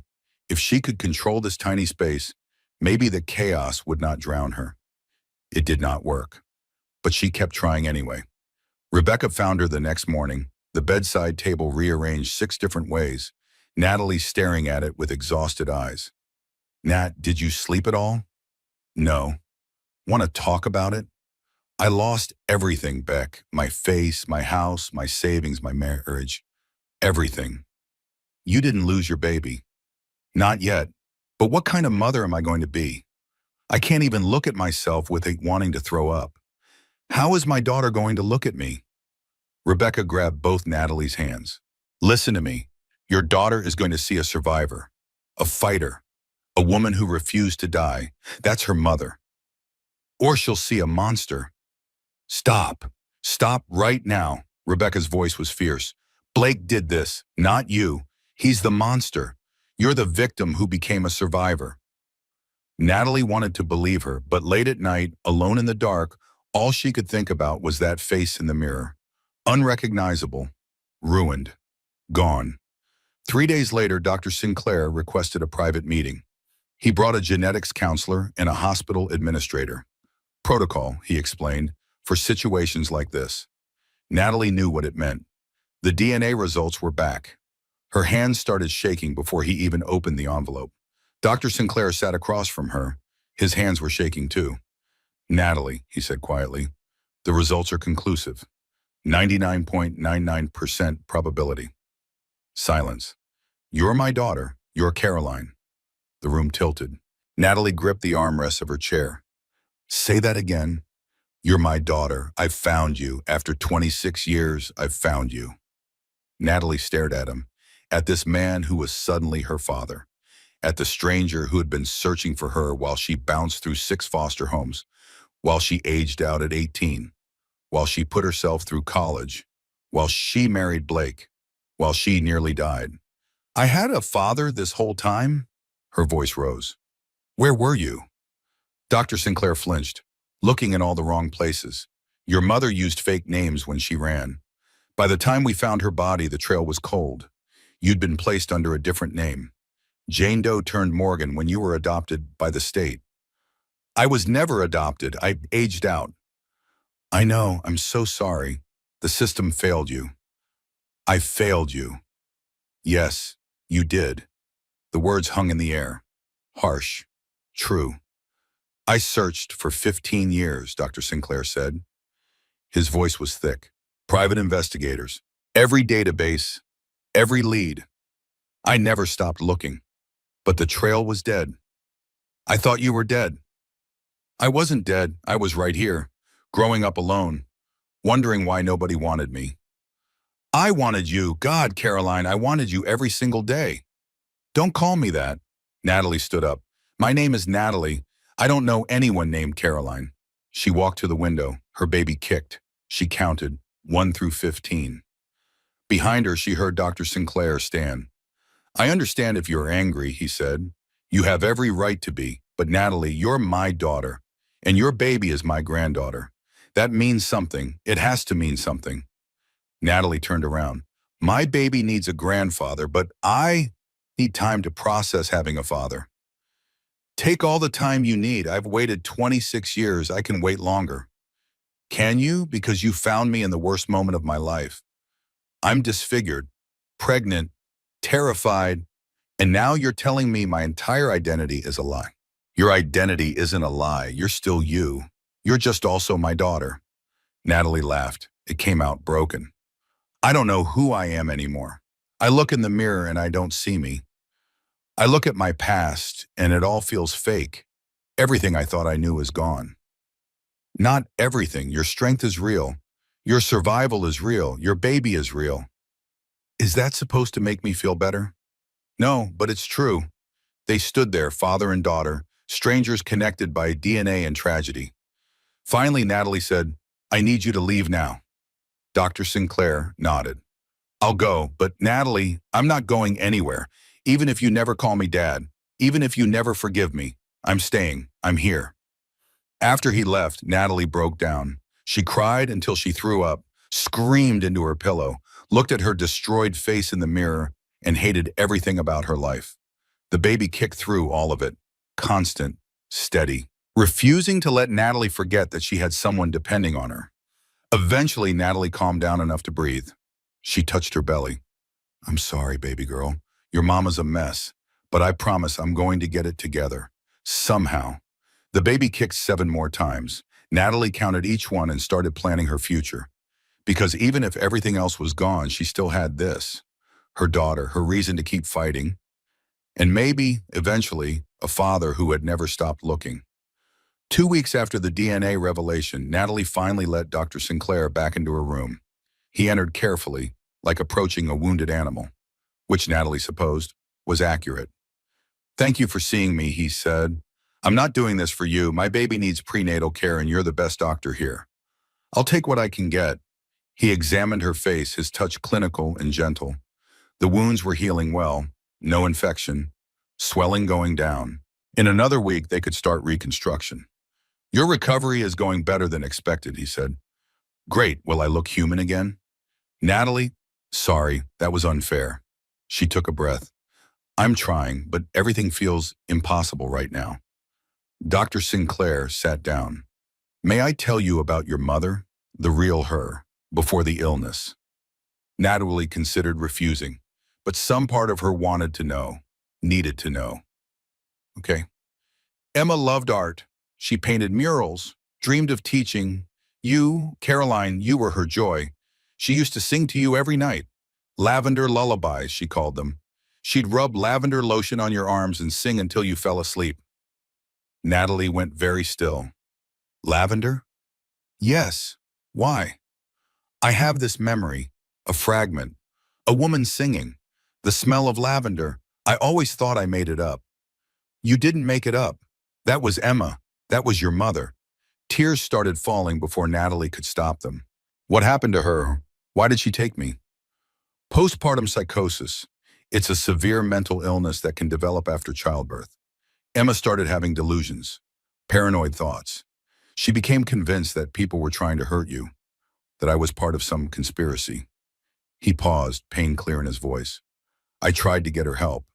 If she could control this tiny space, maybe the chaos would not drown her. It did not work, but she kept trying anyway. Rebecca found her the next morning, the bedside table rearranged 6 different ways, Natalie staring at it with exhausted eyes. Nat, did you sleep at all? No. Want to talk about it? I lost everything, Beck. My face, my house, my savings, my marriage. Everything. You didn't lose your baby. Not yet. But what kind of mother am I going to be? I can't even look at myself with it wanting to throw up. How is my daughter going to look at me? Rebecca grabbed both Natalie's hands. Listen to me. Your daughter is going to see a survivor, a fighter, a woman who refused to die. That's her mother. Or she'll see a monster. Stop. Stop right now. Rebecca's voice was fierce. Blake did this, not you. He's the monster. You're the victim who became a survivor. Natalie wanted to believe her, but late at night, alone in the dark, all she could think about was that face in the mirror. Unrecognizable, ruined, gone. 3 days later, Dr. Sinclair requested a private meeting. He brought a genetics counselor and a hospital administrator. Protocol, he explained, for situations like this. Natalie knew what it meant. The DNA results were back. Her hands started shaking before he even opened the envelope. Dr. Sinclair sat across from her. His hands were shaking too. Natalie, he said quietly, the results are conclusive. 99.99% probability. Silence. You're my daughter. You're Caroline. The room tilted. Natalie gripped the armrests of her chair. Say that again. You're my daughter. I've found you. After 26 years, I've found you. Natalie stared at him, at this man who was suddenly her father, at the stranger who had been searching for her while she bounced through 6 foster homes, while she aged out at 18, while she put herself through college, while she married Blake, while she nearly died. I had a father this whole time? Her voice rose. Where were you? Dr. Sinclair flinched, looking in all the wrong places. Your mother used fake names when she ran. By the time we found her body, the trail was cold. You'd been placed under a different name. Jane Doe turned Morgan when you were adopted by the state. I was never adopted. I aged out. I know. I'm so sorry. The system failed you. I failed you. Yes, you did. The words hung in the air, harsh, True. I searched for 15 years, Dr. Sinclair said. His voice was thick. Private investigators. Every database. Every lead. I never stopped looking. But the trail was dead. I thought you were dead. I wasn't dead. I was right here, growing up alone, wondering why nobody wanted me. I wanted you. God, Caroline, I wanted you every single day. Don't call me that. Natalie stood up. My name is Natalie. I don't know anyone named Caroline. She walked to the window. Her baby kicked. She counted, 1 through 15. Behind her, she heard Dr. Sinclair stand. I understand if you're angry, he said. You have every right to be, but Natalie, you're my daughter, and your baby is my granddaughter. That means something. It has to mean something. Natalie turned around. My baby needs a grandfather, but I need time to process having a father. Take all the time you need. I've waited 26 years. I can wait longer. Can you? Because you found me in the worst moment of my life. I'm disfigured, pregnant, terrified, and now you're telling me my entire identity is a lie. Your identity isn't a lie. You're still you. You're just also my daughter. Natalie laughed. It came out broken. I don't know who I am anymore. I look in the mirror and I don't see me. I look at my past and it all feels fake. Everything I thought I knew is gone. Not everything. Your strength is real. Your survival is real. Your baby is real. Is that supposed to make me feel better? No, but it's true. They stood there, father and daughter, strangers connected by DNA and tragedy. Finally, Natalie said, I need you to leave now. Dr. Sinclair nodded. I'll go, but Natalie, I'm not going anywhere. Even if you never call me Dad, even if you never forgive me, I'm staying. I'm here. After he left, Natalie broke down. She cried until she threw up, screamed into her pillow, looked at her destroyed face in the mirror, and hated everything about her life. The baby kicked through all of it, constant, steady, refusing to let Natalie forget that she had someone depending on her. Eventually, Natalie calmed down enough to breathe. She touched her belly. I'm sorry, baby girl. Your mama's a mess, but I promise I'm going to get it together. Somehow. The baby kicked 7 more times. Natalie counted each one and started planning her future. Because even if everything else was gone, she still had this. Her daughter, her reason to keep fighting. And maybe, eventually, a father who had never stopped looking. 2 weeks after the DNA revelation, Natalie finally let Dr. Sinclair back into her room. He entered carefully, like approaching a wounded animal, which Natalie supposed was accurate. Thank you for seeing me, he said. I'm not doing this for you. My baby needs prenatal care and you're the best doctor here. I'll take what I can get. He examined her face, his touch clinical and gentle. The wounds were healing well, no infection, swelling going down. In another week, they could start reconstruction. Your recovery is going better than expected, he said. Great, will I look human again? Natalie, sorry, that was unfair. She took a breath. I'm trying, but everything feels impossible right now. Dr. Sinclair sat down. May I tell you about your mother, the real her, before the illness? Natalie considered refusing, but some part of her wanted to know, needed to know. Okay. Emma loved art. She painted murals, dreamed of teaching. You, Caroline, you were her joy. She used to sing to you every night. Lavender lullabies, she called them. She'd rub lavender lotion on your arms and sing until you fell asleep. Natalie went very still. Lavender? Yes. Why? I have this memory, a fragment, a woman singing, the smell of lavender. I always thought I made it up. You didn't make it up. That was Emma. That was your mother. Tears started falling before Natalie could stop them. What happened to her? Why did she take me? Postpartum psychosis. It's a severe mental illness that can develop after childbirth. Emma started having delusions, paranoid thoughts. She became convinced that people were trying to hurt you, that I was part of some conspiracy. He paused, pain clear in his voice. I tried to get her help,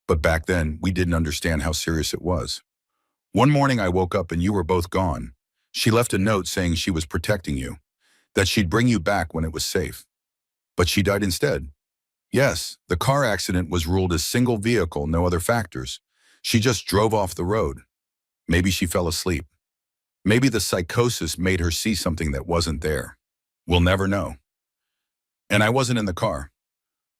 but back then we didn't understand how serious it was. One morning I woke up and you were both gone. She left a note saying she was protecting you, that she'd bring you back when it was safe. But she died instead. Yes, the car accident was ruled as single vehicle, no other factors. She just drove off the road. Maybe she fell asleep. Maybe the psychosis made her see something that wasn't there. We'll never know. And I wasn't in the car.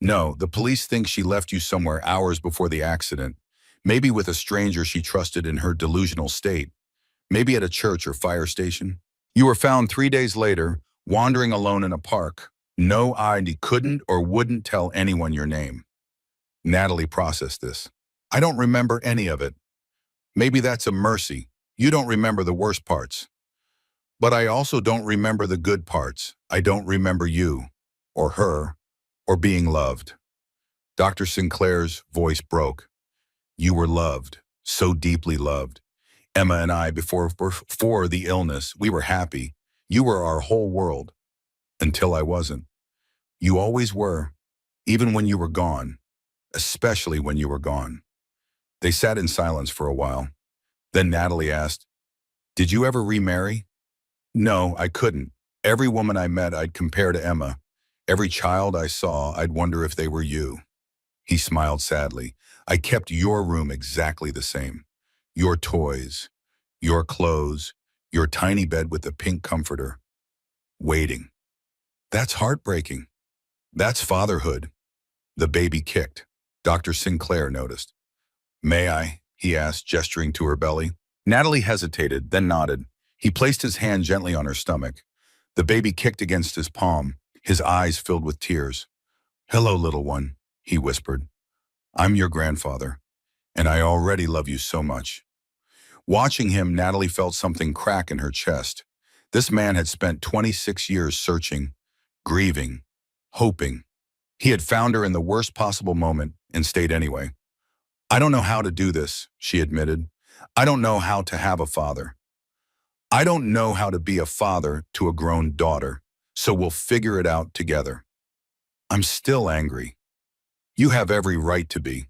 No, the police think she left you somewhere hours before the accident, maybe with a stranger she trusted in her delusional state, maybe at a church or fire station. You were found 3 days later, wandering alone in a park. No ID couldn't or wouldn't tell anyone your name. Natalie processed this. I don't remember any of it. Maybe that's a mercy. You don't remember the worst parts. But I also don't remember the good parts. I don't remember you, or her, or being loved. Dr. Sinclair's voice broke. You were loved, so deeply loved. Emma and I, before the illness, we were happy. You were our whole world. Until I wasn't. You always were, even when you were gone, especially when you were gone. They sat in silence for a while. Then Natalie asked, did you ever remarry? No, I couldn't. Every woman I met I'd compare to Emma. Every child I saw, I'd wonder if they were you. He smiled sadly. I kept your room exactly the same. Your toys, your clothes, your tiny bed with the pink comforter. Waiting. That's heartbreaking. That's fatherhood. The baby kicked. Dr. Sinclair noticed. May I? He asked, gesturing to her belly. Natalie hesitated, then nodded. He placed his hand gently on her stomach. The baby kicked against his palm, his eyes filled with tears. Hello, little one, he whispered. I'm your grandfather, and I already love you so much. Watching him, Natalie felt something crack in her chest. This man had spent 26 years searching, grieving, hoping. He had found her in the worst possible moment and stayed anyway. I don't know how to do this, she admitted. I don't know how to have a father. I don't know how to be a father to a grown daughter, so we'll figure it out together. I'm still angry. You have every right to be.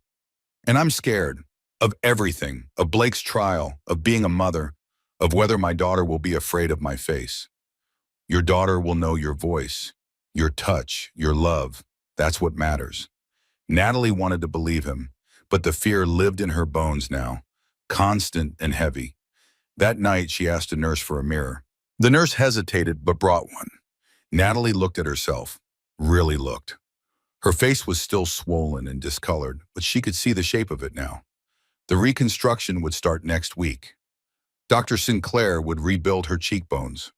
And I'm scared of everything, of Blake's trial, of being a mother, of whether my daughter will be afraid of my face. Your daughter will know your voice, your touch, your love. That's what matters. Natalie wanted to believe him, but the fear lived in her bones now, constant and heavy. That night, she asked a nurse for a mirror. The nurse hesitated but brought one. Natalie looked at herself, really looked. Her face was still swollen and discolored, but she could see the shape of it now. The reconstruction would start next week. Dr. Sinclair would rebuild her cheekbones,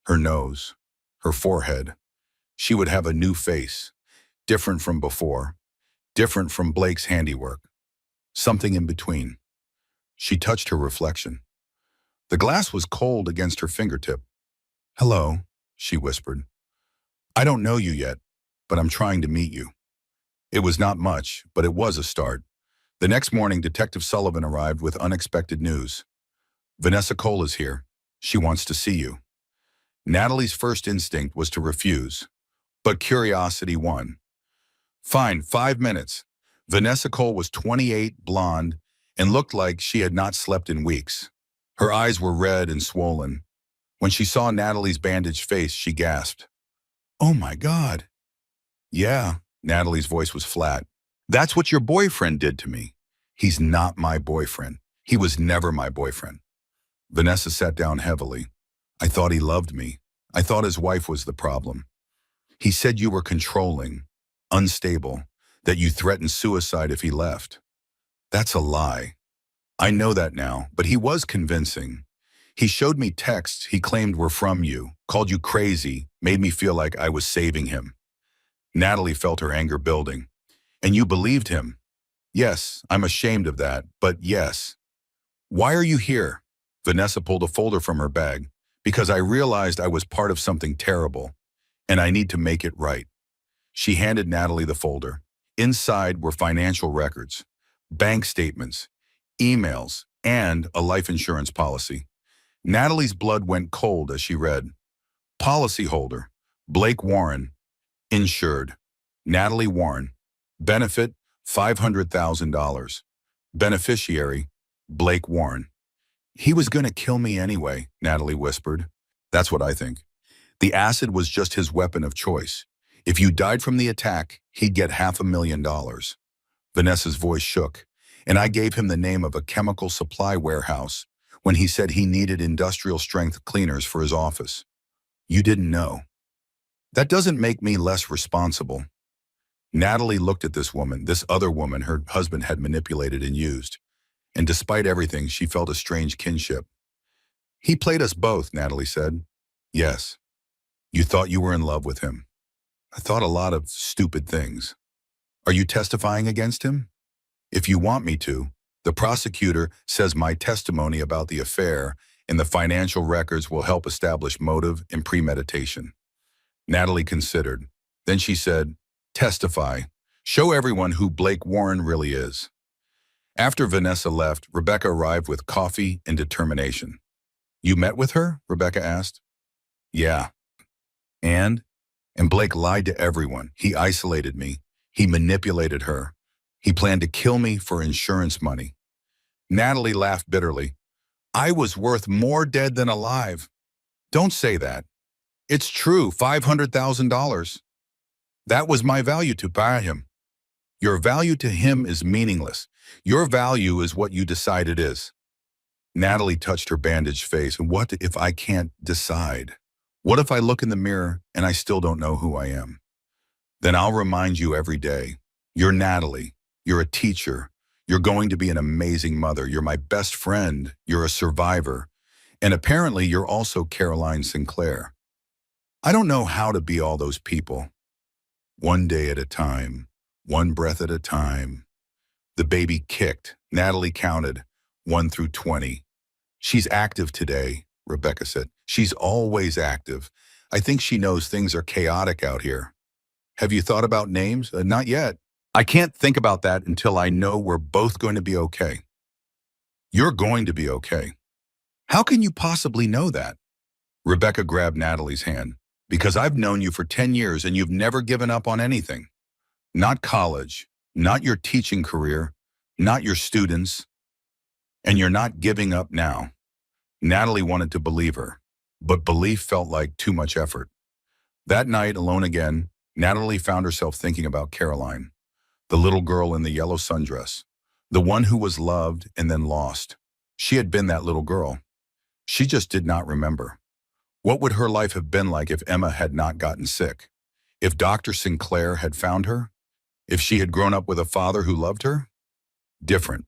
her nose, her forehead. She would have a new face, different from before, different from Blake's handiwork, something in between. She touched her reflection. The glass was cold against her fingertip. Hello, she whispered. I don't know you yet, but I'm trying to meet you. It was not much, but it was a start. The next morning, Detective Sullivan arrived with unexpected news. Vanessa Cole is here. She wants to see you. Natalie's first instinct was to refuse, but curiosity won. Fine, 5 minutes. Vanessa Cole was 28, blonde, and looked like she had not slept in weeks. Her eyes were red and swollen. When she saw Natalie's bandaged face, she gasped. Oh my God. Yeah, Natalie's voice was flat. That's what your boyfriend did to me. He's not my boyfriend. He was never my boyfriend. Vanessa sat down heavily. I thought he loved me. I thought his wife was the problem. He said you were controlling, unstable, that you threatened suicide if he left. That's a lie. I know that now, but he was convincing. He showed me texts he claimed were from you, called you crazy, made me feel like I was saving him. Natalie felt her anger building. And you believed him? Yes, I'm ashamed of that, but yes. Why are you here? Vanessa pulled a folder from her bag. Because I realized I was part of something terrible, and I need to make it right. She handed Natalie the folder. Inside were financial records, bank statements, emails, and a life insurance policy. Natalie's blood went cold as she read. Policyholder, Blake Warren, insured, Natalie Warren, benefit, $500,000. Beneficiary, Blake Warren. He was going to kill me anyway, Natalie whispered. That's what I think. The acid was just his weapon of choice. If you died from the attack, he'd get $500,000. Vanessa's voice shook, and I gave him the name of a chemical supply warehouse when he said he needed industrial strength cleaners for his office. You didn't know. That doesn't make me less responsible. Natalie looked at this woman, this other woman her husband had manipulated and used, and despite everything, she felt a strange kinship. He played us both, Natalie said. Yes. You thought you were in love with him. I thought a lot of stupid things. Are you testifying against him? If you want me to, the prosecutor says my testimony about the affair and the financial records will help establish motive and premeditation. Natalie considered. Then she said, testify. Show everyone who Blake Warren really is. After Vanessa left, Rebecca arrived with coffee and determination. You met with her? Rebecca asked. Yeah. And Blake lied to everyone. He isolated me. He manipulated her. He planned to kill me for insurance money. Natalie laughed bitterly. I was worth more dead than alive. Don't say that. It's true, $500,000. That was my value to buy him. Your value to him is meaningless. Your value is what you decide it is. Natalie touched her bandaged face. What if I can't decide? What if I look in the mirror and I still don't know who I am? Then I'll remind you every day. You're Natalie. You're a teacher. You're going to be an amazing mother. You're my best friend. You're a survivor. And apparently you're also Caroline Sinclair. I don't know how to be all those people. One day at a time, one breath at a time. The baby kicked. Natalie counted 1 through 20. She's active today, Rebecca said. She's always active. I think she knows things are chaotic out here. Have you thought about names? Not yet. I can't think about that until I know we're both going to be okay. You're going to be okay. How can you possibly know that? Rebecca grabbed Natalie's hand. Because I've known you for 10 years and you've never given up on anything. Not college, not your teaching career, not your students, and you're not giving up now. Natalie wanted to believe her, but belief felt like too much effort. That night, alone again, Natalie found herself thinking about Caroline, the little girl in the yellow sundress, the one who was loved and then lost. She had been that little girl. She just did not remember. What would her life have been like if Emma had not gotten sick? If Dr. Sinclair had found her? If she had grown up with a father who loved her? Different.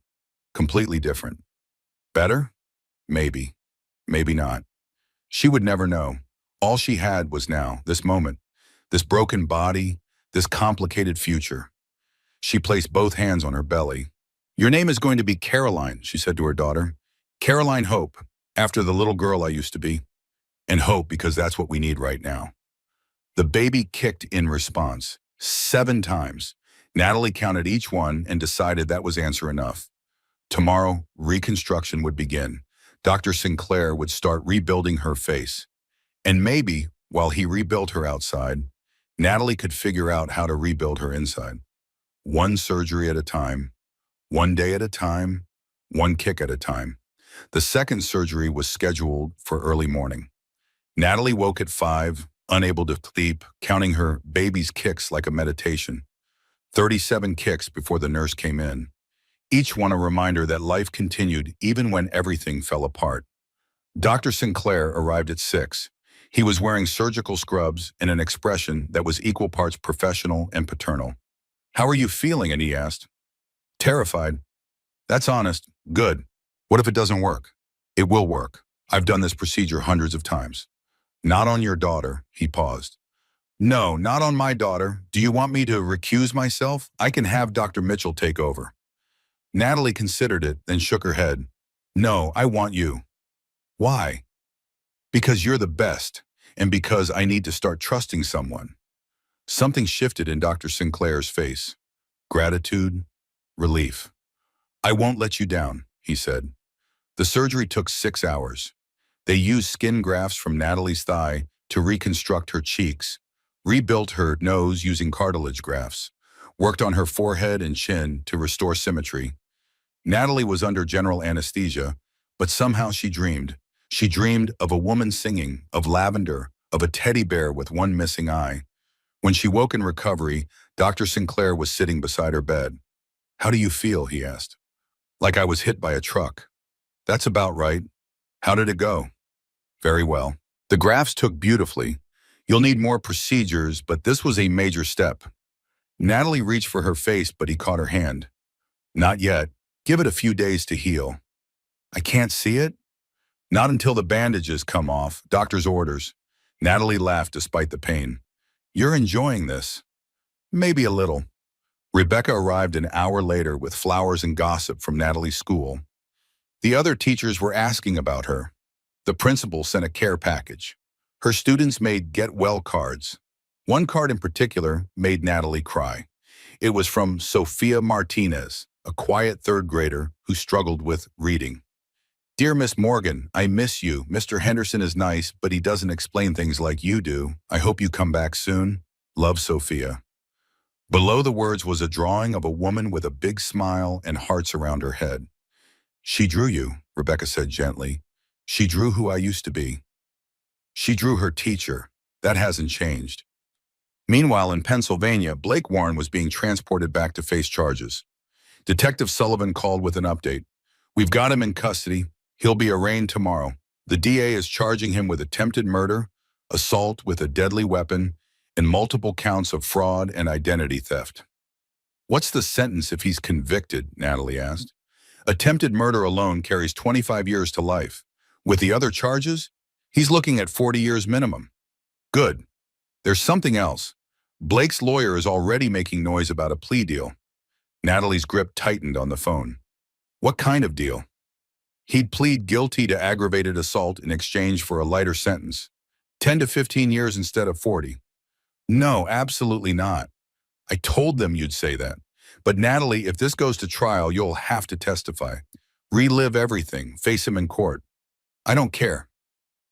Completely different. Better? Maybe. Maybe not. She would never know. All she had was now, this moment, this broken body, this complicated future. She placed both hands on her belly. Your name is going to be Caroline, she said to her daughter. Caroline Hope, after the little girl I used to be. And hope because that's what we need right now. The baby kicked in response, 7 times. Natalie counted each one and decided that was answer enough. Tomorrow, reconstruction would begin. Dr. Sinclair would start rebuilding her face. And maybe, while he rebuilt her outside, Natalie could figure out how to rebuild her inside. One surgery at a time, one day at a time, one kick at a time. The second surgery was scheduled for early morning. Natalie woke at 5, unable to sleep, counting her baby's kicks like a meditation. 37 kicks before the nurse came in. Each one a reminder that life continued even when everything fell apart. Dr. Sinclair arrived at 6. He was wearing surgical scrubs and an expression that was equal parts professional and paternal. How are you feeling? And he asked. Terrified. That's honest. Good. What if it doesn't work? It will work. I've done this procedure hundreds of times. Not on your daughter, he paused. No, not on my daughter. Do you want me to recuse myself? I can have Dr. Mitchell take over. Natalie considered it, then shook her head. No, I want you. Why? Because you're the best, and because I need to start trusting someone. Something shifted in Dr. Sinclair's face. Gratitude, relief. I won't let you down, he said. The surgery took 6 hours. They used skin grafts from Natalie's thigh to reconstruct her cheeks, rebuilt her nose using cartilage grafts, worked on her forehead and chin to restore symmetry. Natalie was under general anesthesia, but somehow she dreamed. She dreamed of a woman singing, of lavender, of a teddy bear with one missing eye. When she woke in recovery, Dr. Sinclair was sitting beside her bed. How do you feel? He asked. Like I was hit by a truck. That's about right. How did it go? Very well. The grafts took beautifully. You'll need more procedures, but this was a major step. Natalie reached for her face, but he caught her hand. Not yet. Give it a few days to heal. I can't see it? Not until the bandages come off, doctor's orders. Natalie laughed despite the pain. You're enjoying this. Maybe a little. Rebecca arrived an hour later with flowers and gossip from Natalie's school. The other teachers were asking about her. The principal sent a care package. Her students made get well cards. One card in particular made Natalie cry. It was from Sophia Martinez, a quiet third grader who struggled with reading. Dear Miss Morgan, I miss you. Mr. Henderson is nice, but he doesn't explain things like you do. I hope you come back soon. Love, Sophia. Below the words was a drawing of a woman with a big smile and hearts around her head. She drew you, Rebecca said gently. She drew who I used to be. She drew her teacher. That hasn't changed. Meanwhile, in Pennsylvania, Blake Warren was being transported back to face charges. Detective Sullivan called with an update. We've got him in custody. He'll be arraigned tomorrow. The DA is charging him with attempted murder, assault with a deadly weapon, and multiple counts of fraud and identity theft. What's the sentence if he's convicted? Natalie asked. Attempted murder alone carries 25 years to life. With the other charges, he's looking at 40 years minimum. Good. There's something else. Blake's lawyer is already making noise about a plea deal. Natalie's grip tightened on the phone. What kind of deal? He'd plead guilty to aggravated assault in exchange for a lighter sentence. 10 to 15 years instead of 40. No, absolutely not. I told them you'd say that. But Natalie, if this goes to trial, you'll have to testify. Relive everything. Face him in court. I don't care.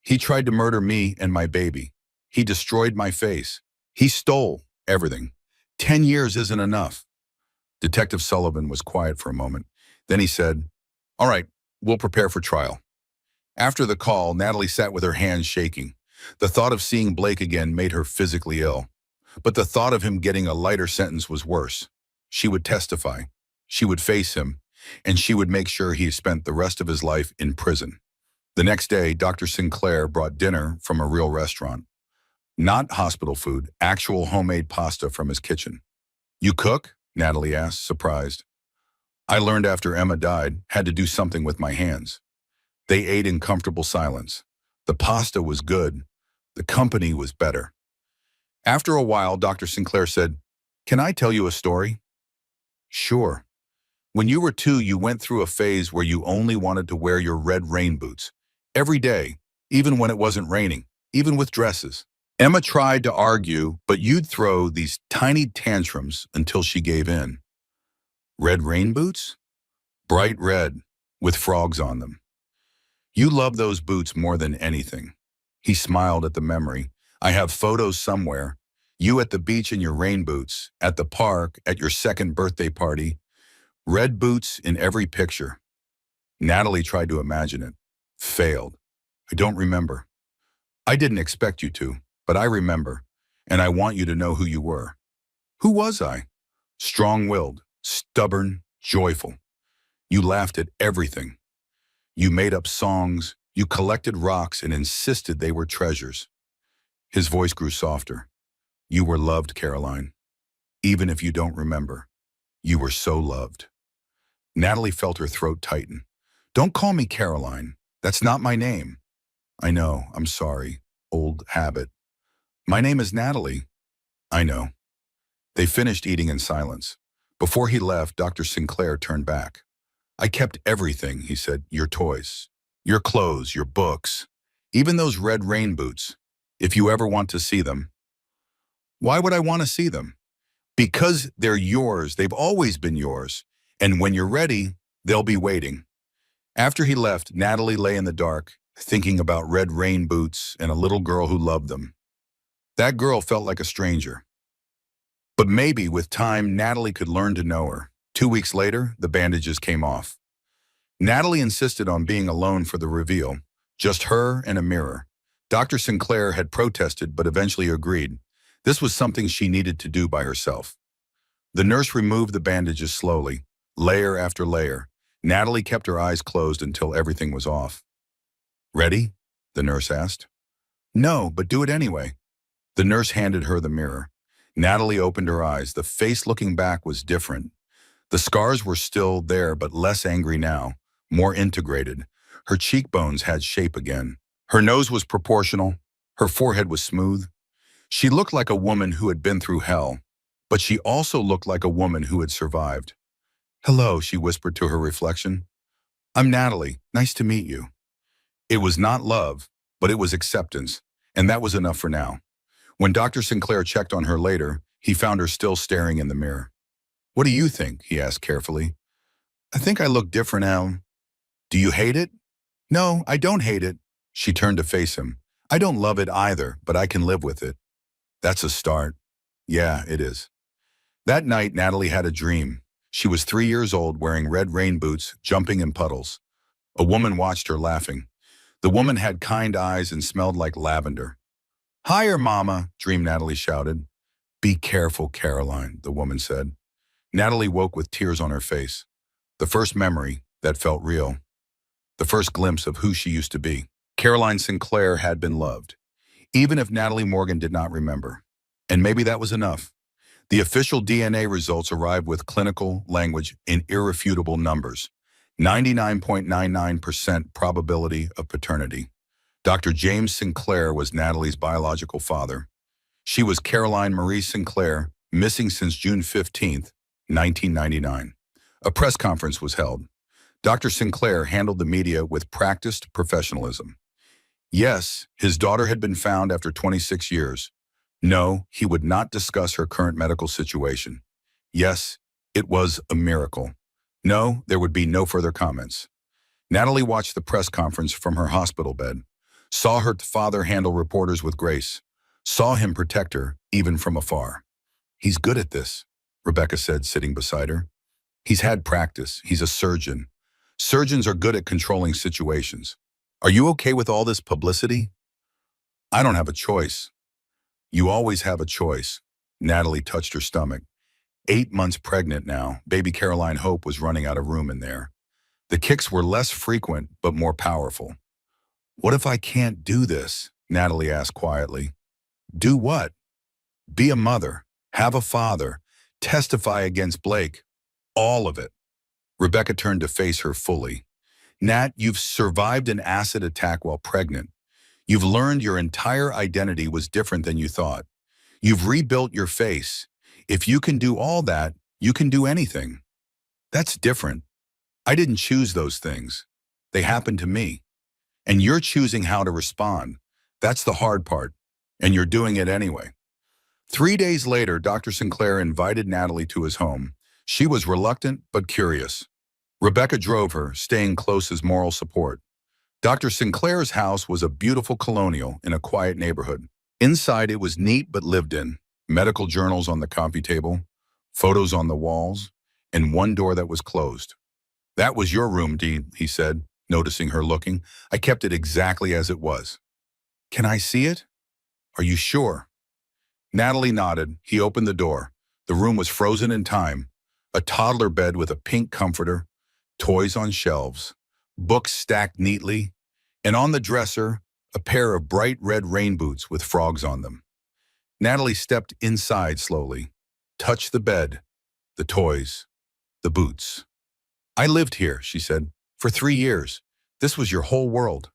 He tried to murder me and my baby. He destroyed my face. He stole everything. 10 years isn't enough. Detective Sullivan was quiet for a moment. Then he said, all right, we'll prepare for trial. After the call, Natalie sat with her hands shaking. The thought of seeing Blake again made her physically ill. But the thought of him getting a lighter sentence was worse. She would testify. She would face him. And she would make sure he spent the rest of his life in prison. The next day, Dr. Sinclair brought dinner from a real restaurant. Not hospital food, actual homemade pasta from his kitchen. You cook? Natalie asked, surprised. I learned after Emma died, had to do something with my hands. They ate in comfortable silence. The pasta was good. The company was better. After a while, Dr. Sinclair said, can I tell you a story? Sure. When you were 2, you went through a phase where you only wanted to wear your red rain boots. Every day, even when it wasn't raining, even with dresses. Emma tried to argue, but you'd throw these tiny tantrums until she gave in. Red rain boots? Bright red, with frogs on them. You love those boots more than anything. He smiled at the memory. I have photos somewhere. You at the beach in your rain boots, at the park, at your second birthday party. Red boots in every picture. Natalie tried to imagine it. Failed. I don't remember. I didn't expect you to, but I remember, and I want you to know who you were. Who was I? Strong-willed, stubborn, joyful. You laughed at everything. You made up songs, you collected rocks and insisted they were treasures. His voice grew softer. You were loved, Caroline. Even if you don't remember, you were so loved. Natalie felt her throat tighten. Don't call me Caroline. That's not my name. I know, I'm sorry. Old habit. My name is Natalie. I know. They finished eating in silence. Before he left, Dr. Sinclair turned back. I kept everything, he said, your toys, your clothes, your books, even those red rain boots, if you ever want to see them. Why would I want to see them? Because they're yours. They've always been yours. And when you're ready, they'll be waiting. After he left, Natalie lay in the dark, thinking about red rain boots and a little girl who loved them. That girl felt like a stranger. But maybe with time, Natalie could learn to know her. 2 weeks later, the bandages came off. Natalie insisted on being alone for the reveal, just her and a mirror. Dr. Sinclair had protested but eventually agreed. This was something she needed to do by herself. The nurse removed the bandages slowly, layer after layer. Natalie kept her eyes closed until everything was off. Ready? The nurse asked. No, but do it anyway. The nurse handed her the mirror. Natalie opened her eyes. The face looking back was different. The scars were still there, but less angry now, more integrated. Her cheekbones had shape again. Her nose was proportional. Her forehead was smooth. She looked like a woman who had been through hell, but she also looked like a woman who had survived. Hello, she whispered to her reflection. I'm Natalie. Nice to meet you. It was not love, but it was acceptance, and that was enough for now. When Dr. Sinclair checked on her later, he found her still staring in the mirror. What do you think? He asked carefully. I think I look different now. Do you hate it? No, I don't hate it. She turned to face him. I don't love it either, but I can live with it. That's a start. Yeah, it is. That night, Natalie had a dream. She was 3 years old, wearing red rain boots, jumping in puddles. A woman watched her laughing. The woman had kind eyes and smelled like lavender. Higher, Mama, dreamed Natalie shouted. Be careful, Caroline, the woman said. Natalie woke with tears on her face. The first memory that felt real. The first glimpse of who she used to be. Caroline Sinclair had been loved, even if Natalie Morgan did not remember. And maybe that was enough. The official DNA results arrived with clinical language in irrefutable numbers. 99.99% probability of paternity. Dr. James Sinclair was Natalie's biological father. She was Caroline Marie Sinclair, missing since June 15th, 1999. A press conference was held. Dr. Sinclair handled the media with practiced professionalism. Yes, his daughter had been found after 26 years. No, he would not discuss her current medical situation. Yes, it was a miracle. No, there would be no further comments. Natalie watched the press conference from her hospital bed, saw her father handle reporters with grace, saw him protect her, even from afar. He's good at this, Rebecca said, sitting beside her. He's had practice. He's a surgeon. Surgeons are good at controlling situations. Are you okay with all this publicity? I don't have a choice. You always have a choice. Natalie touched her stomach. 8 months pregnant now, baby Caroline Hope was running out of room in there. The kicks were less frequent, but more powerful. What if I can't do this? Natalie asked quietly. Do what? Be a mother, have a father, testify against Blake. All of it. Rebecca turned to face her fully. Nat, you've survived an acid attack while pregnant. You've learned your entire identity was different than you thought. You've rebuilt your face. If you can do all that, you can do anything. That's different. I didn't choose those things. They happened to me. And you're choosing how to respond. That's the hard part. And you're doing it anyway. 3 days later, Dr. Sinclair invited Natalie to his home. She was reluctant but curious. Rebecca drove her, staying close as moral support. Dr. Sinclair's house was a beautiful colonial in a quiet neighborhood. Inside, it was neat but lived in. Medical journals on the coffee table, photos on the walls, and one door that was closed. That was your room, Dee, he said, noticing her looking. I kept it exactly as it was. Can I see it? Are you sure? Natalie nodded. He opened the door. The room was frozen in time. A toddler bed with a pink comforter, toys on shelves, books stacked neatly, and on the dresser, a pair of bright red rain boots with frogs on them. Natalie stepped inside slowly, touched the bed, the toys, the boots. I lived here, she said, for 3 years. This was your whole world.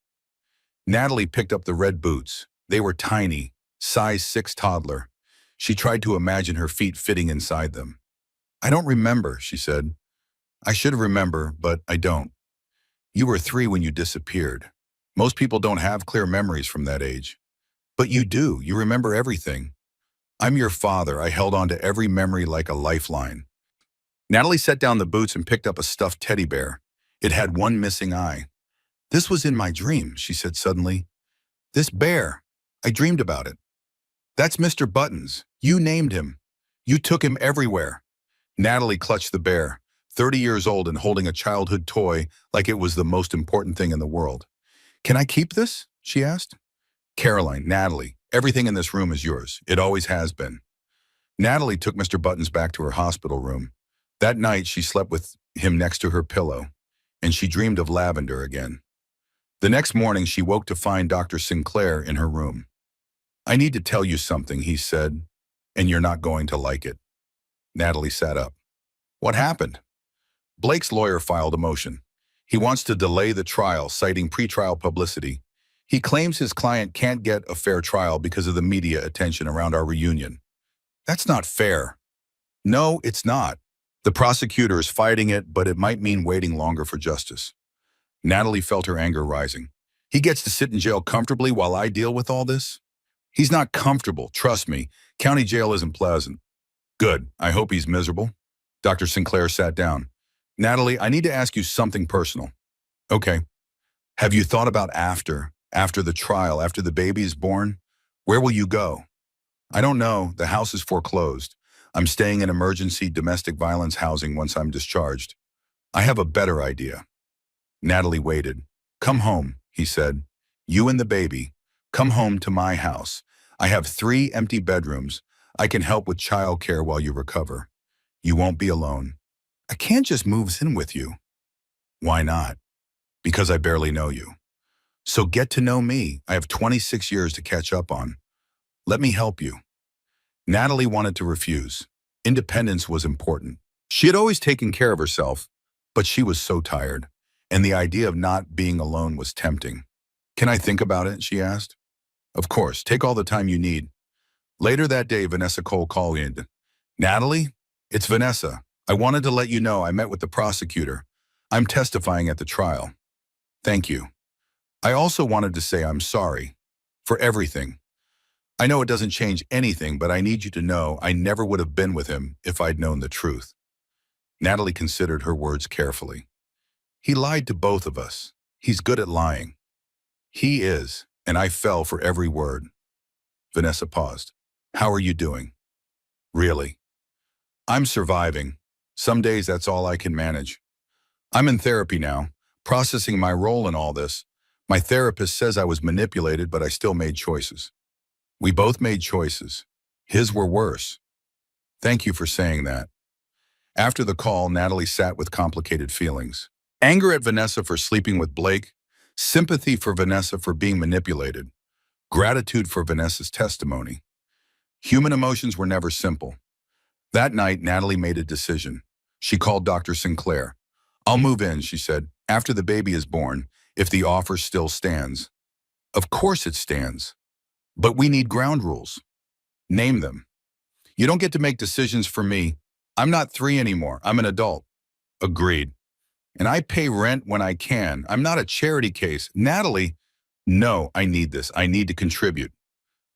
Natalie picked up the red boots. They were tiny, size 6 toddler. She tried to imagine her feet fitting inside them. I don't remember, she said. I should remember, but I don't. You were 3 when you disappeared. Most people don't have clear memories from that age. But you do. You remember everything. I'm your father. I held on to every memory like a lifeline. Natalie set down the boots and picked up a stuffed teddy bear. It had one missing eye. This was in my dream, she said suddenly. This bear. I dreamed about it. That's Mr. Buttons. You named him. You took him everywhere. Natalie clutched the bear, 30 years old and holding a childhood toy like it was the most important thing in the world. Can I keep this? She asked. Caroline, Natalie, everything in this room is yours. It always has been. Natalie took Mr. Buttons back to her hospital room. That night, she slept with him next to her pillow, and she dreamed of lavender again. The next morning, she woke to find Dr. Sinclair in her room. "I need to tell you something," he said, "and you're not going to like it." Natalie sat up. "What happened?" Blake's lawyer filed a motion. He wants to delay the trial, citing pretrial publicity. He claims his client can't get a fair trial because of the media attention around our reunion. That's not fair. No, it's not. The prosecutor is fighting it, but it might mean waiting longer for justice. Natalie felt her anger rising. He gets to sit in jail comfortably while I deal with all this? He's not comfortable, trust me. County jail isn't pleasant. Good, I hope he's miserable. Dr. Sinclair sat down. Natalie, I need to ask you something personal. Okay. Have you thought about after the trial, after the baby is born? Where will you go? I don't know. The house is foreclosed. I'm staying in emergency domestic violence housing once I'm discharged. I have a better idea. Natalie waited. Come home, he said. You and the baby. Come home to my house. I have 3 empty bedrooms. I can help with childcare while you recover. You won't be alone. I can't just move in with you. Why not? Because I barely know you. So get to know me. I have 26 years to catch up on. Let me help you. Natalie wanted to refuse. Independence was important. She had always taken care of herself, but she was so tired, and the idea of not being alone was tempting. Can I think about it? She asked. Of course, take all the time you need. Later that day, Vanessa Cole called in. Natalie, it's Vanessa. I wanted to let you know I met with the prosecutor. I'm testifying at the trial. Thank you. I also wanted to say I'm sorry for everything. I know it doesn't change anything, but I need you to know I never would have been with him if I'd known the truth. Natalie considered her words carefully. He lied to both of us. He's good at lying. He is, and I fell for every word. Vanessa paused. How are you doing? Really? I'm surviving. Some days that's all I can manage. I'm in therapy now, processing my role in all this. My therapist says I was manipulated, but I still made choices. We both made choices. His were worse. Thank you for saying that. After the call, Natalie sat with complicated feelings. Anger at Vanessa for sleeping with Blake, sympathy for Vanessa for being manipulated, gratitude for Vanessa's testimony. Human emotions were never simple. That night, Natalie made a decision. She called Dr. Sinclair. I'll move in, she said, after the baby is born, if the offer still stands. Of course it stands. But we need ground rules. Name them. You don't get to make decisions for me. I'm not 3 anymore. I'm an adult. Agreed. And I pay rent when I can. I'm not a charity case. Natalie, no, I need this. I need to contribute.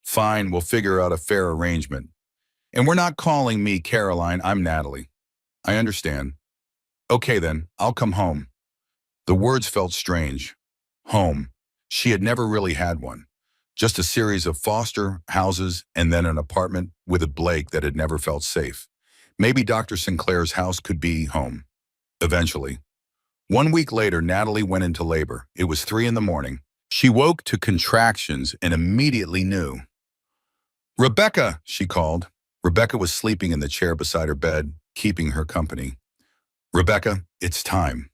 Fine, we'll figure out a fair arrangement. And we're not calling me Caroline. I'm Natalie. I understand. Okay then, I'll come home. The words felt strange. Home. She had never really had one. Just a series of foster houses and then an apartment with a Blake that had never felt safe. Maybe Dr. Sinclair's house could be home. Eventually. 1 week later, Natalie went into labor. It was 3 in the morning. She woke to contractions and immediately knew. Rebecca, she called. Rebecca was sleeping in the chair beside her bed, keeping her company. Rebecca, it's time.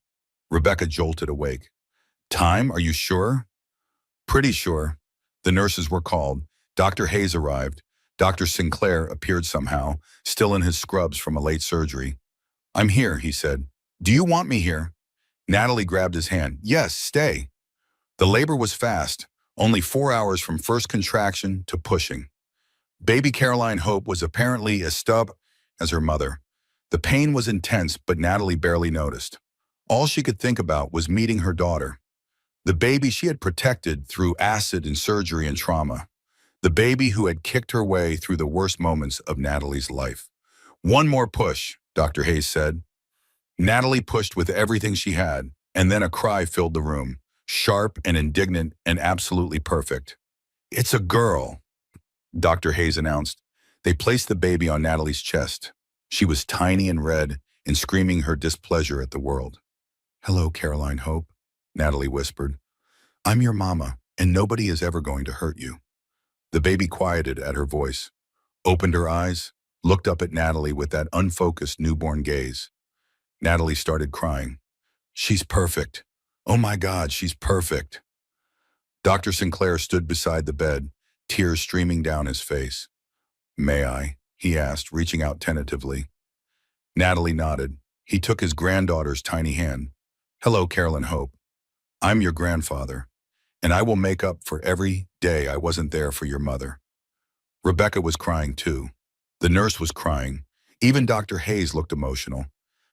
Rebecca jolted awake. Time? Are you sure? Pretty sure. The nurses were called. Dr. Hayes arrived. Dr. Sinclair appeared somehow, still in his scrubs from a late surgery. I'm here, he said. Do you want me here? Natalie grabbed his hand. Yes, stay. The labor was fast, only 4 hours from first contraction to pushing. Baby Caroline Hope was apparently as stubborn as her mother. The pain was intense, but Natalie barely noticed. All she could think about was meeting her daughter. The baby she had protected through acid and surgery and trauma. The baby who had kicked her way through the worst moments of Natalie's life. One more push, Dr. Hayes said. Natalie pushed with everything she had, and then a cry filled the room, sharp and indignant and absolutely perfect. It's a girl, Dr. Hayes announced. They placed the baby on Natalie's chest. She was tiny and red and screaming her displeasure at the world. Hello, Caroline Hope, Natalie whispered. I'm your mama, and nobody is ever going to hurt you. The baby quieted at her voice, opened her eyes, looked up at Natalie with that unfocused newborn gaze. Natalie started crying. She's perfect. Oh my God, she's perfect. Dr. Sinclair stood beside the bed, tears streaming down his face. "May I?" he asked, reaching out tentatively. Natalie nodded. He took his granddaughter's tiny hand. "Hello, Carolyn Hope. I'm your grandfather, and I will make up for every day I wasn't there for your mother." Rebecca was crying too. The nurse was crying. Even Dr. Hayes looked emotional.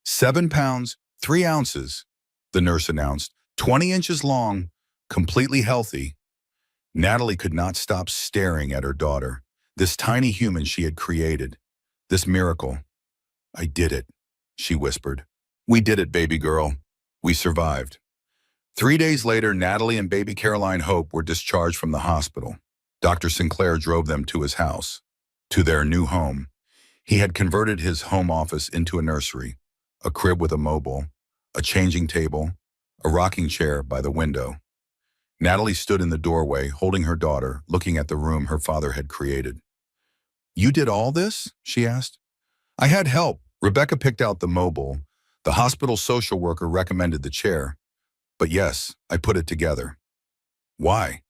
7 pounds, 3 ounces, the nurse announced. 20 inches long, completely healthy. Natalie could not stop staring at her daughter, this tiny human she had created, this miracle. "I did it," she whispered. "We did it, baby girl. We survived." 3 days later, Natalie and baby Caroline Hope were discharged from the hospital. Dr. Sinclair drove them to his house, to their new home. He had converted his home office into a nursery, a crib with a mobile, a changing table, a rocking chair by the window. Natalie stood in the doorway, holding her daughter, looking at the room her father had created. "You did all this?" she asked. "I had help." Rebecca picked out the mobile. The hospital social worker recommended the chair. "But yes, I put it together." "Why?"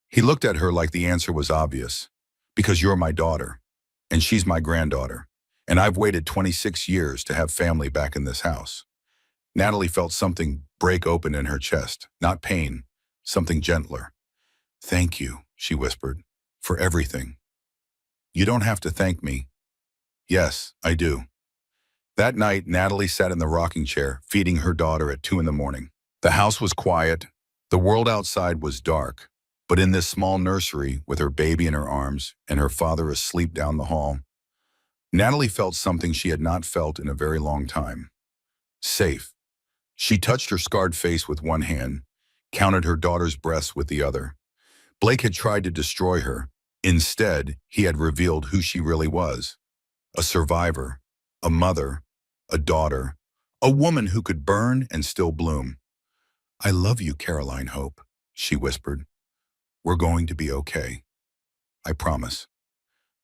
He looked at her like the answer was obvious. "Because you're my daughter, and she's my granddaughter, and I've waited 26 years to have family back in this house." Natalie felt something break open in her chest, not pain, something gentler. "Thank you," she whispered, "for everything." "You don't have to thank me." "Yes, I do." That night, Natalie sat in the rocking chair, feeding her daughter at 2 in the morning. The house was quiet. The world outside was dark. But in this small nursery, with her baby in her arms and her father asleep down the hall, Natalie felt something she had not felt in a very long time. Safe. She touched her scarred face with one hand, counted her daughter's breaths with the other. Blake had tried to destroy her. Instead, he had revealed who she really was. A survivor, a mother, a daughter, a woman who could burn and still bloom. "I love you, Caroline Hope," she whispered. "We're going to be okay. I promise."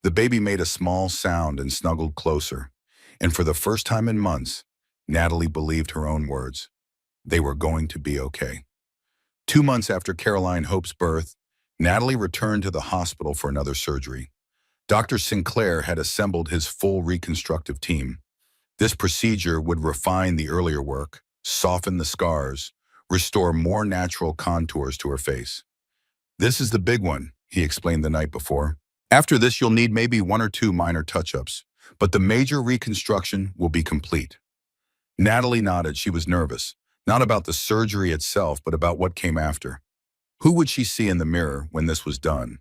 The baby made a small sound and snuggled closer, and for the first time in months, Natalie believed her own words. They were going to be okay. 2 months after Caroline Hope's birth, Natalie returned to the hospital for another surgery. Dr. Sinclair had assembled his full reconstructive team. This procedure would refine the earlier work, soften the scars, restore more natural contours to her face. "This is the big one," he explained the night before. "After this, you'll need maybe 1 or 2 minor touch-ups, but the major reconstruction will be complete." Natalie nodded. She was nervous, not about the surgery itself, but about what came after. Who would she see in the mirror when this was done?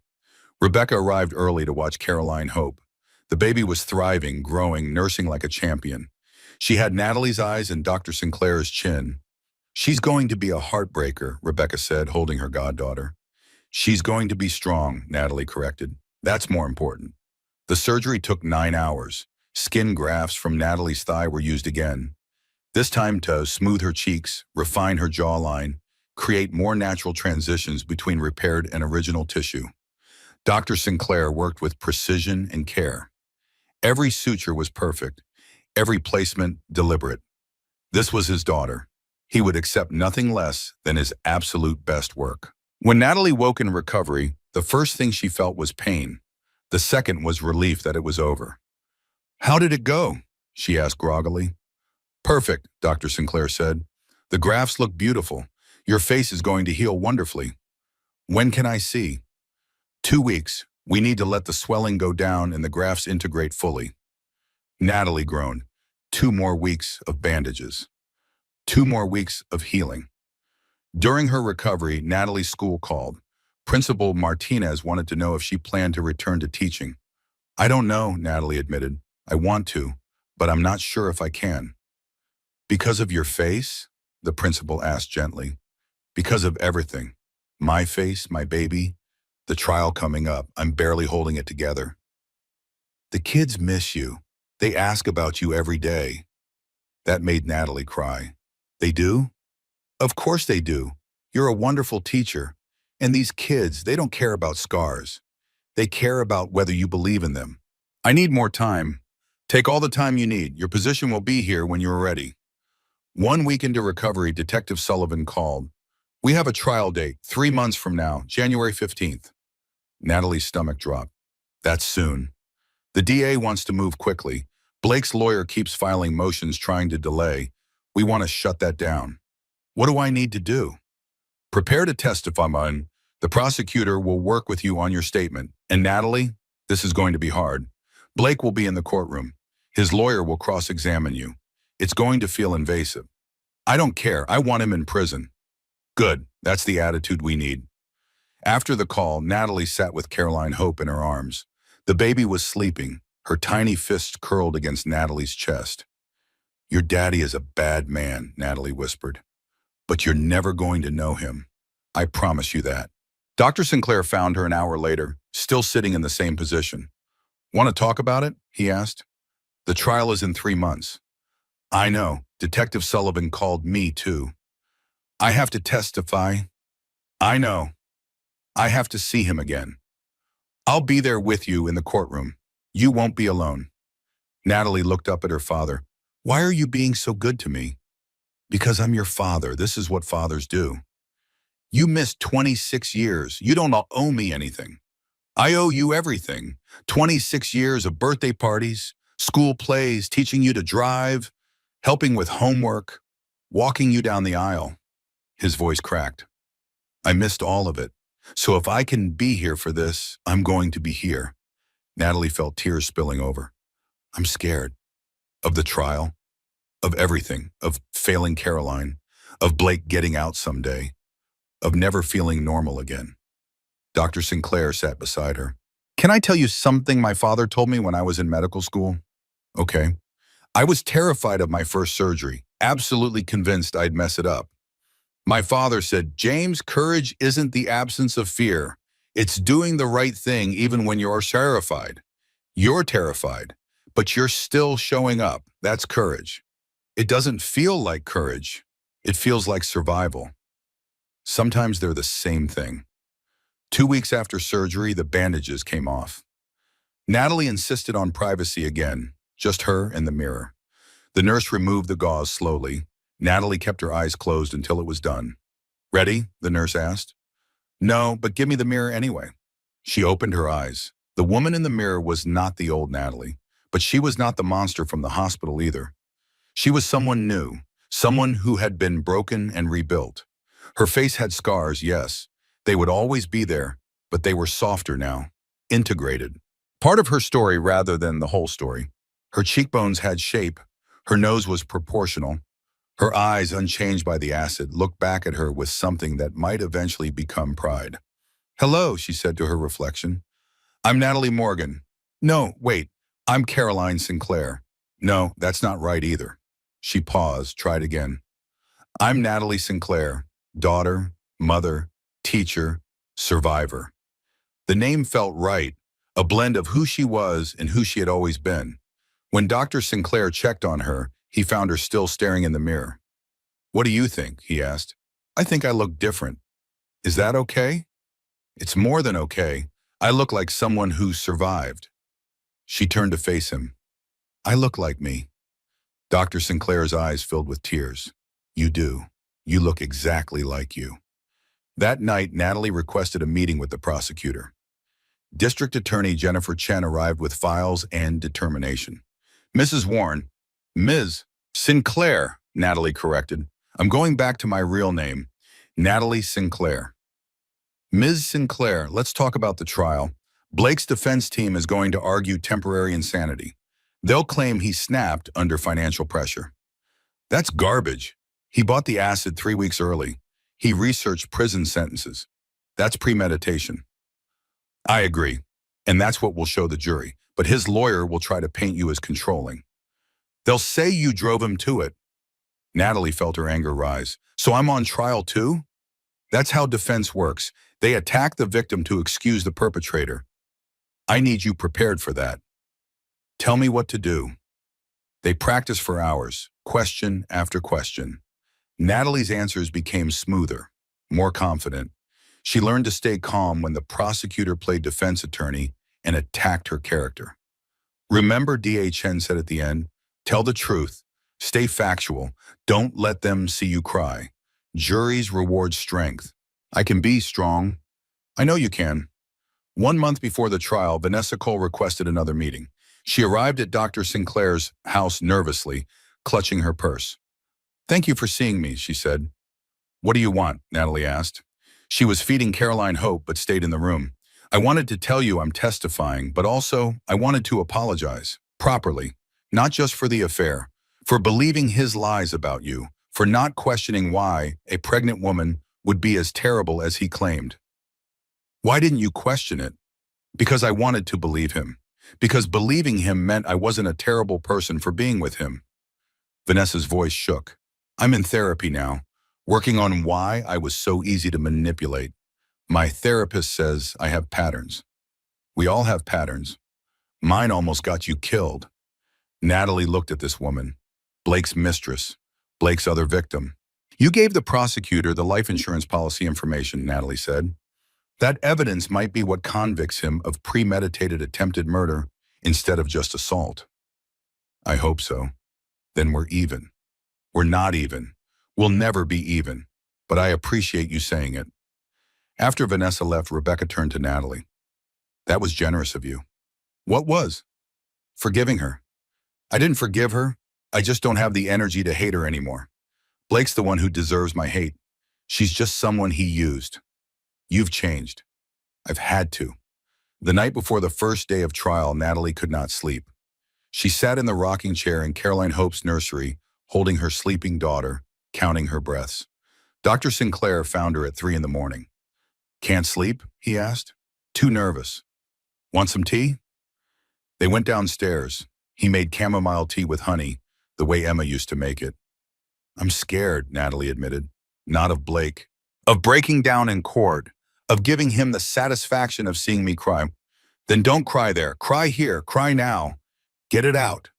Rebecca arrived early to watch Caroline Hope. The baby was thriving, growing, nursing like a champion. She had Natalie's eyes and Dr. Sinclair's chin. "She's going to be a heartbreaker," Rebecca said, holding her goddaughter. "She's going to be strong," Natalie corrected. "That's more important." The surgery took 9 hours. Skin grafts from Natalie's thigh were used again, this time to smooth her cheeks, refine her jawline, create more natural transitions between repaired and original tissue. Dr. Sinclair worked with precision and care. Every suture was perfect, every placement deliberate. This was his daughter. He would accept nothing less than his absolute best work. When Natalie woke in recovery, the first thing she felt was pain. The second was relief that it was over. "How did it go?" she asked groggily. "Perfect," Dr. Sinclair said. "The grafts look beautiful. Your face is going to heal wonderfully." "When can I see?" 2 weeks. We need to let the swelling go down and the grafts integrate fully." Natalie groaned. 2 more weeks of bandages. 2 more weeks of healing. During her recovery, Natalie's school called. Principal Martinez wanted to know if she planned to return to teaching. "I don't know," Natalie admitted. "I want to, but I'm not sure if I can." "Because of your face?" the principal asked gently. "Because of everything. My face, my baby, the trial coming up. I'm barely holding it together." "The kids miss you. They ask about you every day." That made Natalie cry. "They do?" "Of course they do. You're a wonderful teacher. And these kids, they don't care about scars. They care about whether you believe in them." "I need more time." "Take all the time you need. Your position will be here when you're ready." 1 week into recovery, Detective Sullivan called. We have a trial date, 3 months from now, January 15th. Natalie's stomach dropped. That's soon. The DA wants to move quickly. Blake's lawyer keeps filing motions trying to delay. We want to shut that down. What do I need to do? Prepare to testify, man. The prosecutor will work with you on your statement. And Natalie, this is going to be hard. Blake will be in the courtroom. His lawyer will cross-examine you. It's going to feel invasive. I don't care. I want him in prison. Good. That's the attitude we need. After the call, Natalie sat with Caroline Hope in her arms. The baby was sleeping, her tiny fists curled against Natalie's chest. Your daddy is a bad man, Natalie whispered. But you're never going to know him. I promise you that. Dr. Sinclair found her an hour later, still sitting in the same position. Want to talk about it? He asked. The trial is in 3 months. I know. Detective Sullivan called me too. I have to testify. I know. I have to see him again. I'll be there with you in the courtroom. You won't be alone. Natalie looked up at her father. Why are you being so good to me? Because I'm your father. This is what fathers do. You missed 26 years. You don't owe me anything. I owe you everything. 26 years of birthday parties, school plays, teaching you to drive, helping with homework, walking you down the aisle. His voice cracked. I missed all of it. So if I can be here for this, I'm going to be here. Natalie felt tears spilling over. I'm scared. Of the trial. Of everything. Of failing Caroline. Of Blake getting out someday. Of never feeling normal again. Dr. Sinclair sat beside her. Can I tell you something my father told me when I was in medical school? Okay. I was terrified of my first surgery, absolutely convinced I'd mess it up. My father said, James, courage isn't the absence of fear. It's doing the right thing even when you're terrified. You're terrified, but you're still showing up. That's courage. It doesn't feel like courage. It feels like survival. Sometimes they're the same thing. 2 weeks after surgery, the bandages came off. Natalie insisted on privacy again, just her and the mirror. The nurse removed the gauze slowly. Natalie kept her eyes closed until it was done. Ready? The nurse asked. No, but give me the mirror anyway. She opened her eyes. The woman in the mirror was not the old Natalie, but she was not the monster from the hospital either. She was someone new, someone who had been broken and rebuilt. Her face had scars, yes. They would always be there, but they were softer now, integrated. Part of her story rather than the whole story. Her cheekbones had shape. Her nose was proportional. Her eyes, unchanged by the acid, looked back at her with something that might eventually become pride. Hello, she said to her reflection. I'm Natalie Morgan. No, wait, I'm Caroline Sinclair. No, that's not right either. She paused, tried again. I'm Natalie Sinclair, daughter, mother, teacher, survivor. The name felt right, a blend of who she was and who she had always been. When Dr. Sinclair checked on her, he found her still staring in the mirror. What do you think? He asked. I think I look different. Is that okay? It's more than okay. I look like someone who survived. She turned to face him. I look like me. Dr. Sinclair's eyes filled with tears. You do. You look exactly like you. That night, Natalie requested a meeting with the prosecutor. District Attorney Jennifer Chen arrived with files and determination. Mrs. Warren, Ms. Sinclair, Natalie corrected. I'm going back to my real name, Natalie Sinclair. Ms. Sinclair, let's talk about the trial. Blake's defense team is going to argue temporary insanity. They'll claim he snapped under financial pressure. That's garbage. He bought the acid 3 weeks early. He researched prison sentences. That's premeditation. I agree, and that's what will show the jury. But his lawyer will try to paint you as controlling. They'll say you drove him to it. Natalie felt her anger rise. So I'm on trial too? That's how defense works. They attack the victim to excuse the perpetrator. I need you prepared for that. Tell me what to do. They practiced for hours, question after question. Natalie's answers became smoother, more confident. She learned to stay calm when the prosecutor played defense attorney and attacked her character. Remember, D.A. Chen said at the end, tell the truth, stay factual, don't let them see you cry. Juries reward strength. I can be strong. I know you can. 1 month before the trial, Vanessa Cole requested another meeting. She arrived at Dr. Sinclair's house nervously, clutching her purse. "Thank you for seeing me," she said. "What do you want?" Natalie asked. She was feeding Caroline hope but stayed in the room. "I wanted to tell you I'm testifying, but also I wanted to apologize. Properly. Not just for the affair. For believing his lies about you. For not questioning why a pregnant woman would be as terrible as he claimed." "Why didn't you question it?" "Because I wanted to believe him. Because believing him meant I wasn't a terrible person for being with him." Vanessa's voice shook. "I'm in therapy now, working on why I was so easy to manipulate. My therapist says I have patterns. We all have patterns. Mine almost got you killed." Natalie looked at this woman, Blake's mistress, Blake's other victim. "You gave the prosecutor the life insurance policy information," Natalie said. "That evidence might be what convicts him of premeditated attempted murder instead of just assault." "I hope so. Then we're even." "We're not even. We'll never be even. But I appreciate you saying it." After Vanessa left, Rebecca turned to Natalie. "That was generous of you." "What was?" "Forgiving her." "I didn't forgive her. I just don't have the energy to hate her anymore. Blake's the one who deserves my hate. She's just someone he used. You've changed." "I've had to." The night before the first day of trial, Natalie could not sleep. She sat in the rocking chair in Caroline Hope's nursery, holding her sleeping daughter, counting her breaths. Dr. Sinclair found her at 3 in the morning. "Can't sleep?" he asked. "Too nervous." "Want some tea?" They went downstairs. He made chamomile tea with honey, the way Emma used to make it. "I'm scared," Natalie admitted. "Not of Blake. Of breaking down in court. Of giving him the satisfaction of seeing me cry." "Then don't cry there. Cry here. Cry now. Get it out."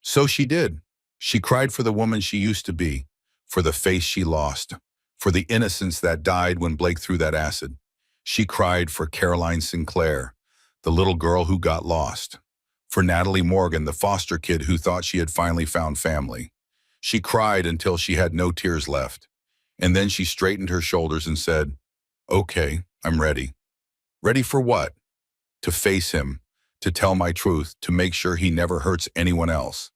So she did. She cried for the woman she used to be, for the face she lost, for the innocence that died when Blake threw that acid. She cried for Caroline Sinclair, the little girl who got lost. For Natalie Morgan, the foster kid who thought she had finally found family. She cried until she had no tears left. And then she straightened her shoulders and said, "Okay, I'm ready." Ready for what? To face him, to tell my truth, to make sure he never hurts anyone else.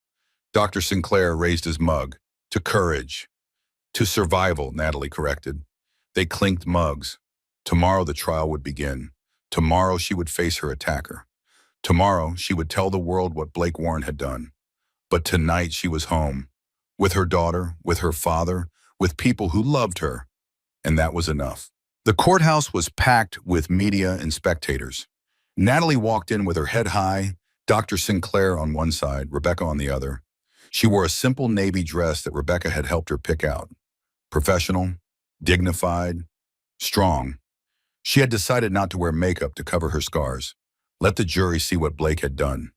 Dr. Sinclair raised his mug. To courage. To survival, Natalie corrected. They clinked mugs. Tomorrow the trial would begin. Tomorrow she would face her attacker. Tomorrow she would tell the world what Blake Warren had done. But tonight she was home. With her daughter, with her father, with people who loved her. And that was enough. The courthouse was packed with media and spectators. Natalie walked in with her head high, Dr. Sinclair on one side, Rebecca on the other. She wore a simple navy dress that Rebecca had helped her pick out. Professional, dignified, strong. She had decided not to wear makeup to cover her scars. Let the jury see what Blake had done.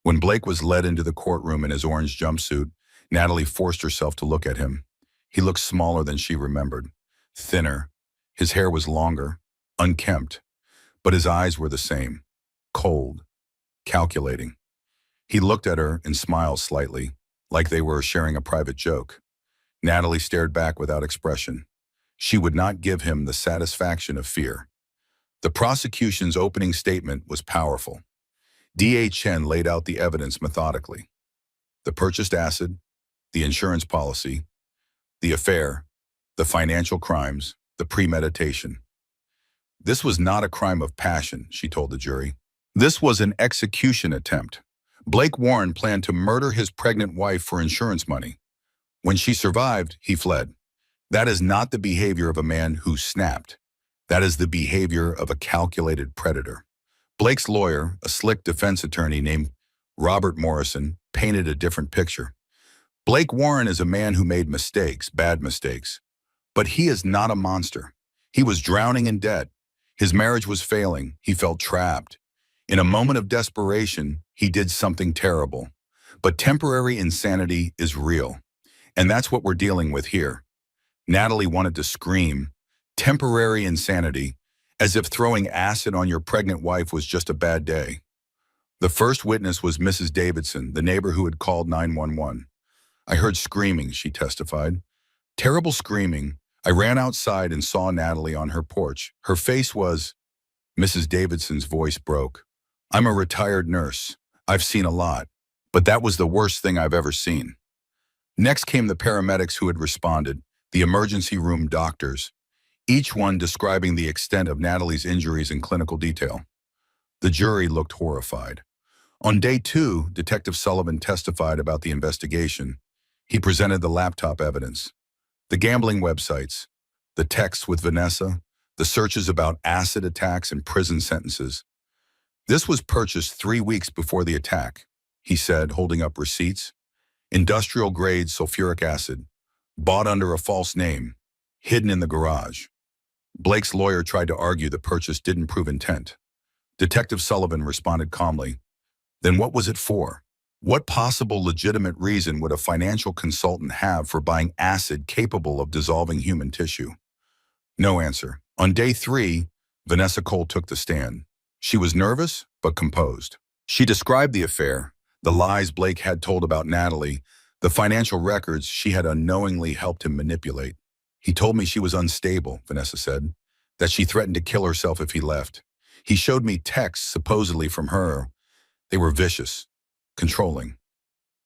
When Blake was led into the courtroom in his orange jumpsuit, Natalie forced herself to look at him. He looked smaller than she remembered, thinner. His hair was longer, unkempt, but his eyes were the same, cold, calculating. He looked at her and smiled slightly, like they were sharing a private joke. Natalie stared back without expression. She would not give him the satisfaction of fear. The prosecution's opening statement was powerful. D.A. Chen laid out the evidence methodically. The purchased acid, the insurance policy, the affair, the financial crimes, the premeditation. This was not a crime of passion, she told the jury. This was an execution attempt. Blake Warren planned to murder his pregnant wife for insurance money. When she survived, he fled. That is not the behavior of a man who snapped. That is the behavior of a calculated predator. Blake's lawyer, a slick defense attorney named Robert Morrison, painted a different picture. Blake Warren is a man who made mistakes, bad mistakes. But he is not a monster. He was drowning in debt. His marriage was failing. He felt trapped. In a moment of desperation, he did something terrible. But temporary insanity is real. And that's what we're dealing with here. Natalie wanted to scream, temporary insanity, as if throwing acid on your pregnant wife was just a bad day. The first witness was Mrs. Davidson, the neighbor who had called 911. I heard screaming, she testified. Terrible screaming, I ran outside and saw Natalie on her porch. Her face was— Mrs. Davidson's voice broke. I'm a retired nurse. I've seen a lot, but that was the worst thing I've ever seen. Next came the paramedics who had responded, the emergency room doctors, each one describing the extent of Natalie's injuries in clinical detail. The jury looked horrified. On day 2, Detective Sullivan testified about the investigation. He presented the laptop evidence, the gambling websites, the texts with Vanessa, the searches about acid attacks and prison sentences. This was purchased 3 weeks before the attack, he said, holding up receipts. Industrial-grade sulfuric acid, bought under a false name, hidden in the garage. Blake's lawyer tried to argue the purchase didn't prove intent. Detective Sullivan responded calmly. Then what was it for? What possible legitimate reason would a financial consultant have for buying acid capable of dissolving human tissue? No answer. On day 3, Vanessa Cole took the stand. She was nervous, but composed. She described the affair, the lies Blake had told about Natalie, the financial records she had unknowingly helped him manipulate. He told me she was unstable, Vanessa said, that she threatened to kill herself if he left. He showed me texts supposedly from her. They were vicious, controlling.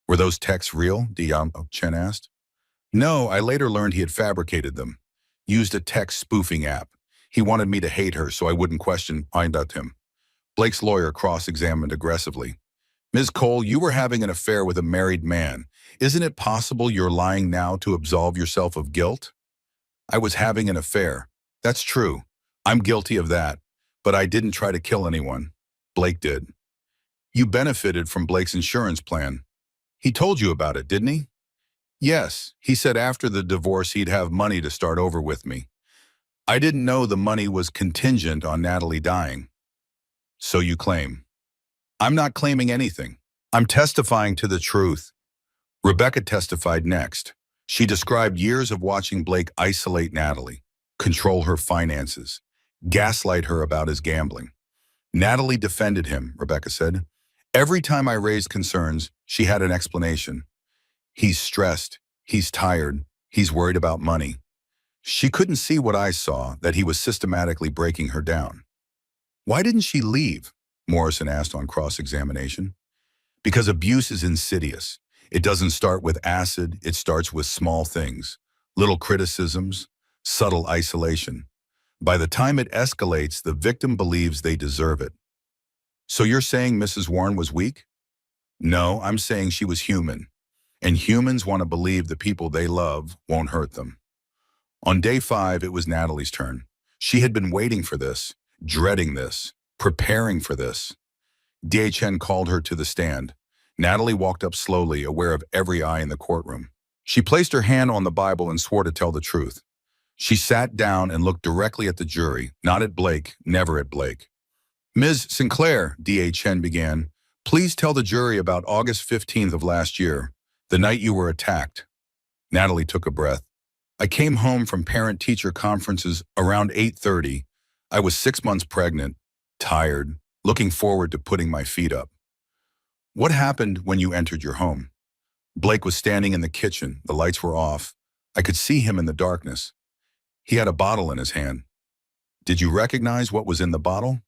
Were those texts real? Chen asked. No, I later learned he had fabricated them, used a text spoofing app. He wanted me to hate her so I wouldn't question him. Blake's lawyer cross-examined aggressively. Ms. Cole, you were having an affair with a married man. Isn't it possible you're lying now to absolve yourself of guilt? I was having an affair. That's true. I'm guilty of that. But I didn't try to kill anyone. Blake did. You benefited from Blake's insurance plan. He told you about it, didn't he? Yes, he said after the divorce he'd have money to start over with me. I didn't know the money was contingent on Natalie dying. So you claim. I'm not claiming anything. I'm testifying to the truth. Rebecca testified next. She described years of watching Blake isolate Natalie, control her finances, gaslight her about his gambling. Natalie defended him, Rebecca said. Every time I raised concerns, she had an explanation. He's stressed, he's tired, he's worried about money. She couldn't see what I saw, that he was systematically breaking her down. Why didn't she leave? Morrison asked on cross-examination. Because abuse is insidious. It doesn't start with acid, it starts with small things, little criticisms, subtle isolation. By the time it escalates, the victim believes they deserve it. So you're saying Mrs. Warren was weak? No, I'm saying she was human. And humans want to believe the people they love won't hurt them. On day 5, it was Natalie's turn. She had been waiting for this, dreading this, preparing for this. DHN called her to the stand. Natalie walked up slowly, aware of every eye in the courtroom. She placed her hand on the Bible and swore to tell the truth. She sat down and looked directly at the jury, not at Blake, never at Blake. Ms. Sinclair, DHN began, please tell the jury about August 15th of last year, the night you were attacked. Natalie took a breath. I came home from parent-teacher conferences around 8:30. I was 6 months pregnant, tired, looking forward to putting my feet up. What happened when you entered your home? Blake was standing in the kitchen. The lights were off. I could see him in the darkness. He had a bottle in his hand. Did you recognize what was in the bottle?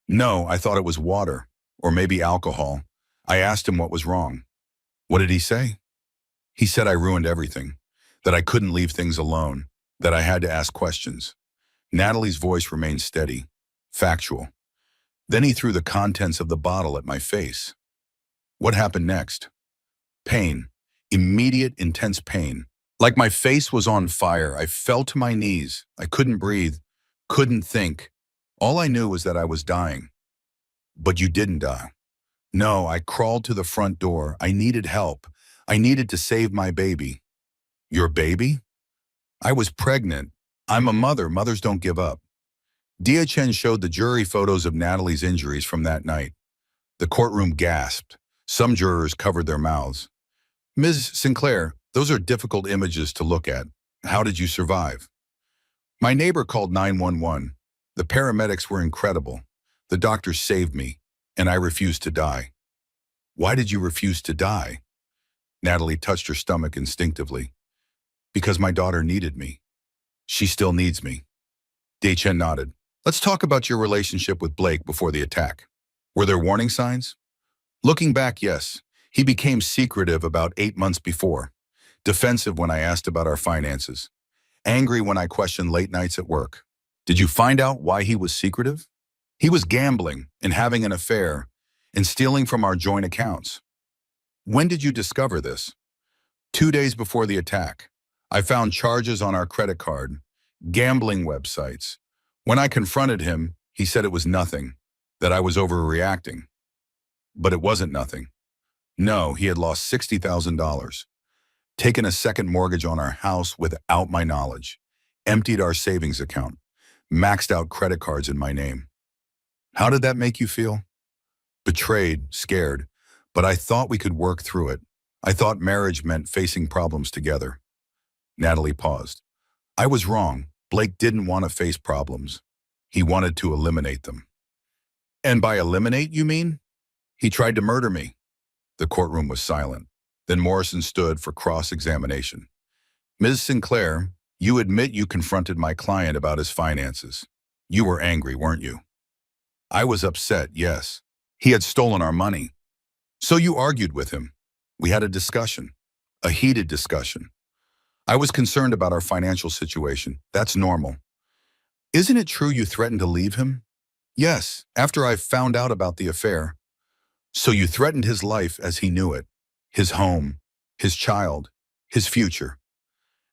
No, I thought it was water, or maybe alcohol. I asked him what was wrong. What did he say? He said I ruined everything, that I couldn't leave things alone, that I had to ask questions. Natalie's voice remained steady, factual. Then he threw the contents of the bottle at my face. What happened next? Pain, immediate, intense pain. Like my face was on fire, I fell to my knees. I couldn't breathe, couldn't think. All I knew was that I was dying. But you didn't die. No, I crawled to the front door. I needed help. I needed to save my baby. Your baby? I was pregnant. I'm a mother. Mothers don't give up. DHN showed the jury photos of Natalie's injuries from that night. The courtroom gasped. Some jurors covered their mouths. Ms. Sinclair, those are difficult images to look at. How did you survive? My neighbor called 911. The paramedics were incredible. The doctors saved me, and I refused to die. Why did you refuse to die? Natalie touched her stomach instinctively. Because my daughter needed me. She still needs me. Day-Chen nodded. Let's talk about your relationship with Blake before the attack. Were there warning signs? Looking back, yes. He became secretive about 8 months before. Defensive when I asked about our finances. Angry when I questioned late nights at work. Did you find out why he was secretive? He was gambling and having an affair and stealing from our joint accounts. When did you discover this? 2 days before the attack. I found charges on our credit card, gambling websites. When I confronted him, he said it was nothing, that I was overreacting. But it wasn't nothing. No, he had lost $60,000, taken a second mortgage on our house without my knowledge, emptied our savings account, maxed out credit cards in my name. How did that make you feel? Betrayed, scared, but I thought we could work through it. I thought marriage meant facing problems together. Natalie paused. I was wrong. Blake didn't want to face problems. He wanted to eliminate them. And by eliminate, you mean? He tried to murder me. The courtroom was silent. Then Morrison stood for cross-examination. Ms. Sinclair, you admit you confronted my client about his finances. You were angry, weren't you? I was upset, yes. He had stolen our money. So you argued with him. We had a discussion, a heated discussion. I was concerned about our financial situation. That's normal. Isn't it true you threatened to leave him? Yes, after I found out about the affair. So you threatened his life as he knew it, his home, his child, his future.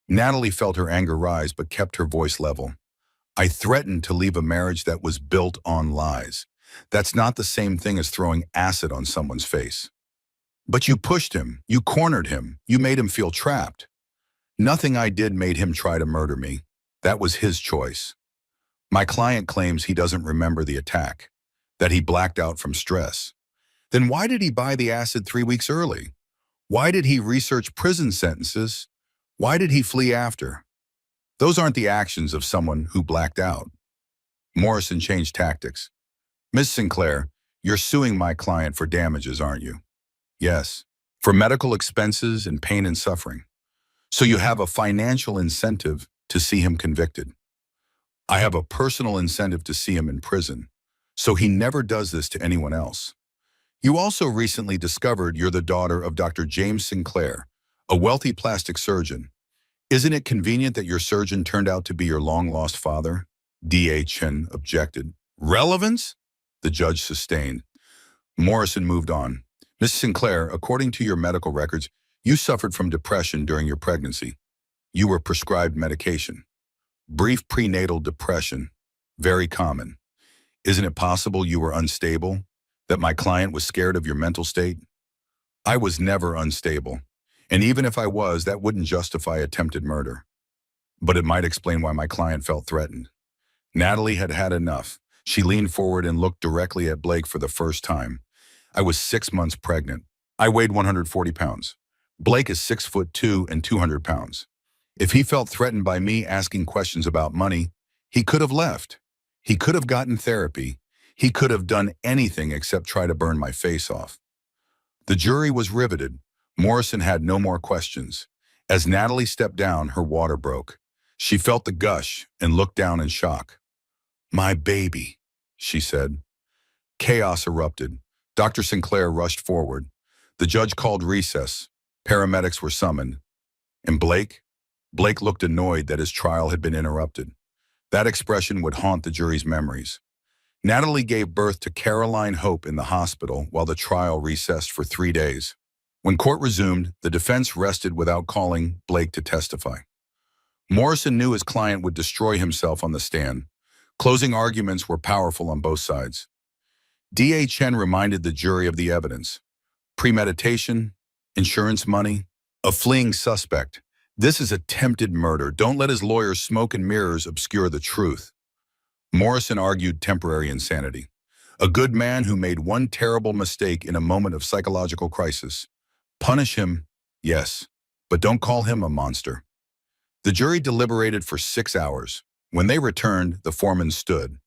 Natalie felt her anger rise but kept her voice level. I threatened to leave a marriage that was built on lies. That's not the same thing as throwing acid on someone's face. But you pushed him, you cornered him, you made him feel trapped. Nothing I did made him try to murder me. That was his choice. My client claims he doesn't remember the attack, that he blacked out from stress. Then why did he buy the acid 3 weeks early? Why did he research prison sentences? Why did he flee after? Those aren't the actions of someone who blacked out. Morrison changed tactics. Ms. Sinclair, you're suing my client for damages, aren't you? Yes, for medical expenses and pain and suffering. So you have a financial incentive to see him convicted. I have a personal incentive to see him in prison, so he never does this to anyone else. You also recently discovered you're the daughter of Dr. James Sinclair, a wealthy plastic surgeon. Isn't it convenient that your surgeon turned out to be your long-lost father? D.A. Chen objected. Relevance? The judge sustained. Morrison moved on. Ms. Sinclair, according to your medical records, you suffered from depression during your pregnancy. You were prescribed medication. Brief prenatal depression, very common. Isn't it possible you were unstable? That my client was scared of your mental state? I was never unstable. And even if I was, that wouldn't justify attempted murder. But it might explain why my client felt threatened. Natalie had had enough. She leaned forward and looked directly at Blake for the first time. I was 6 months pregnant. I weighed 140 pounds. Blake is 6'2" and 200 pounds. If he felt threatened by me asking questions about money, he could have left. He could have gotten therapy. He could have done anything except try to burn my face off. The jury was riveted. Morrison had no more questions. As Natalie stepped down, her water broke. She felt the gush and looked down in shock. My baby, she said. Chaos erupted. Dr. Sinclair rushed forward. The judge called recess. Paramedics were summoned. And Blake? Blake looked annoyed that his trial had been interrupted. That expression would haunt the jury's memories. Natalie gave birth to Caroline Hope in the hospital while the trial recessed for 3 days. When court resumed, the defense rested without calling Blake to testify. Morrison knew his client would destroy himself on the stand. Closing arguments were powerful on both sides. D.A. Chen reminded the jury of the evidence. Premeditation, insurance money, a fleeing suspect. This is attempted murder. Don't let his lawyer's smoke and mirrors obscure the truth. Morrison argued temporary insanity. A good man who made one terrible mistake in a moment of psychological crisis. Punish him, yes, but don't call him a monster. The jury deliberated for 6 hours. When they returned, the foreman stood.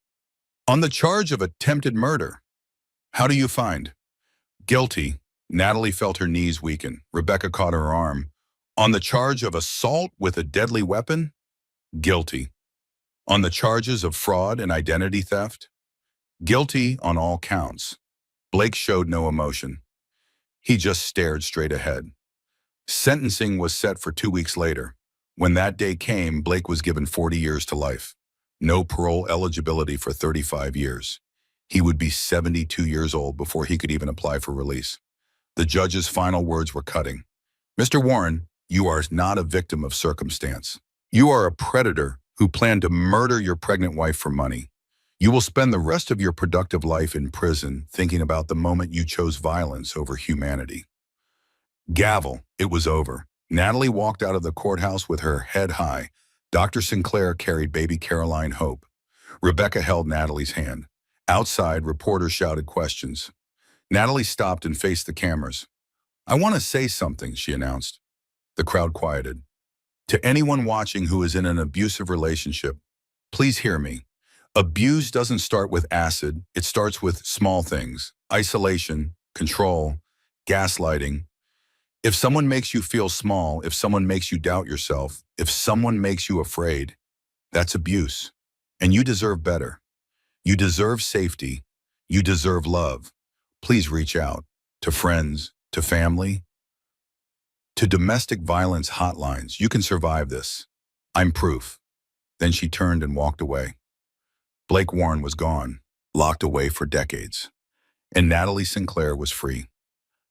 On the charge of attempted murder, how do you find? Guilty. Natalie felt her knees weaken. Rebecca caught her arm. On the charge of assault with a deadly weapon? Guilty. On the charges of fraud and identity theft? Guilty on all counts. Blake showed no emotion. He just stared straight ahead. Sentencing was set for 2 weeks later. When that day came, Blake was given 40 years to life. No parole eligibility for 35 years. He would be 72 years old before he could even apply for release. The judge's final words were cutting. "Mr. Warren, you are not a victim of circumstance. You are a predator who planned to murder your pregnant wife for money. You will spend the rest of your productive life in prison thinking about the moment you chose violence over humanity." Gavel, it was over. Natalie walked out of the courthouse with her head high. Dr. Sinclair carried baby Caroline Hope. Rebecca held Natalie's hand. Outside, reporters shouted questions. Natalie stopped and faced the cameras. "I want to say something," she announced. The crowd quieted. "To anyone watching who is in an abusive relationship, please hear me. Abuse doesn't start with acid. It starts with small things: isolation, control, gaslighting. If someone makes you feel small, if someone makes you doubt yourself, if someone makes you afraid, that's abuse. And you deserve better. You deserve safety. You deserve love. Please reach out to friends, to family, to domestic violence hotlines. You can survive this. I'm proof." Then she turned and walked away. Blake Warren was gone, locked away for decades. And Natalie Sinclair was free.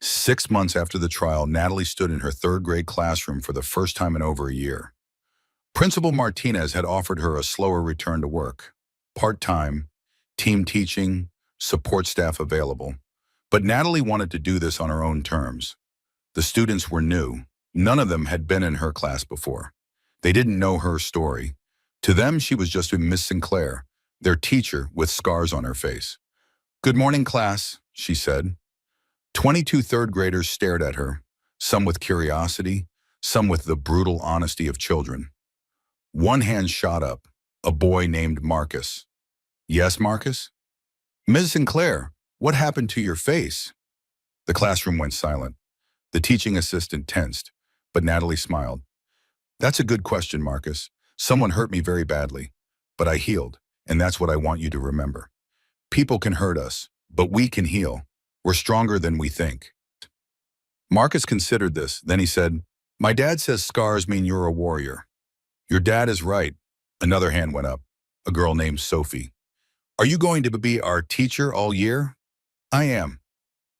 6 months after the trial, Natalie stood in her third-grade classroom for the first time in over a year. Principal Martinez had offered her a slower return to work, part-time, team teaching, support staff available. But Natalie wanted to do this on her own terms. The students were new. None of them had been in her class before. They didn't know her story. To them, she was just Miss Sinclair, their teacher with scars on her face. "Good morning, class," she said. 22 third graders stared at her, some with curiosity, some with the brutal honesty of children. One hand shot up, a boy named Marcus. "Yes, Marcus?" "Ms. Sinclair, what happened to your face?" The classroom went silent. The teaching assistant tensed, but Natalie smiled. "That's a good question, Marcus. Someone hurt me very badly, but I healed, and that's what I want you to remember. People can hurt us, but we can heal. We're stronger than we think." Marcus considered this. Then he said, "My dad says scars mean you're a warrior." "Your dad is right." Another hand went up, a girl named Sophie. "Are you going to be our teacher all year?" "I am."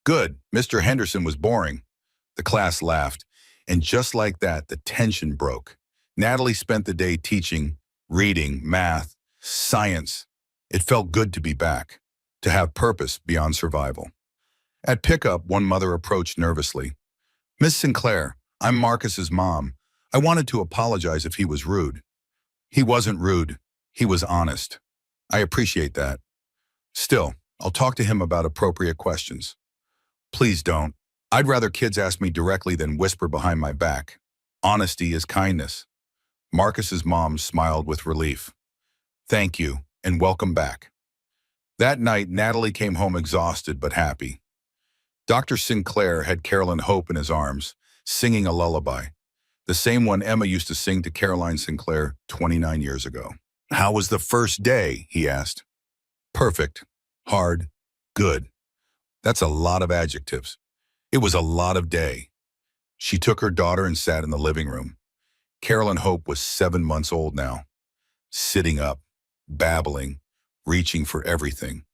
"Good. Mr. Henderson was boring." The class laughed, and just like that, the tension broke. Natalie spent the day teaching, reading, math, science. It felt good to be back, to have purpose beyond survival. At pickup, one mother approached nervously. "Miss Sinclair, I'm Marcus's mom. I wanted to apologize if he was rude." "He wasn't rude. He was honest." "I appreciate that. Still, I'll talk to him about appropriate questions." "Please don't. I'd rather kids ask me directly than whisper behind my back. Honesty is kindness." Marcus's mom smiled with relief. "Thank you, and welcome back." That night, Natalie came home exhausted but happy. Dr. Sinclair had Carolyn Hope in his arms, singing a lullaby, the same one Emma used to sing to Caroline Sinclair 29 years ago. "How was the first day?" he asked. "Perfect, hard, good." That's a lot of adjectives. It was a lot of day. She took her daughter and sat in the living room. Carolyn Hope was 7 months old now, sitting up, babbling, reaching for everything.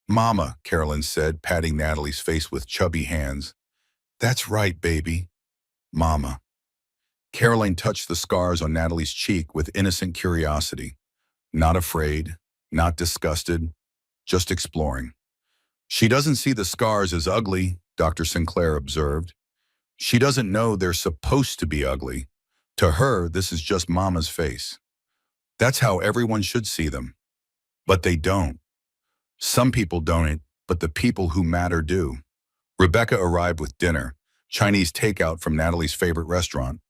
"Mama," Carolyn said, patting Natalie's face with chubby hands. "That's right, baby. Mama." Caroline touched the scars on Natalie's cheek with innocent curiosity. Not afraid, not disgusted, just exploring. "She doesn't see the scars as ugly," Dr. Sinclair observed. "She doesn't know they're supposed to be ugly. To her, this is just Mama's face. That's how everyone should see them. But they don't. Some people don't, but the people who matter do." Rebecca arrived with dinner, Chinese takeout from Natalie's favorite restaurant.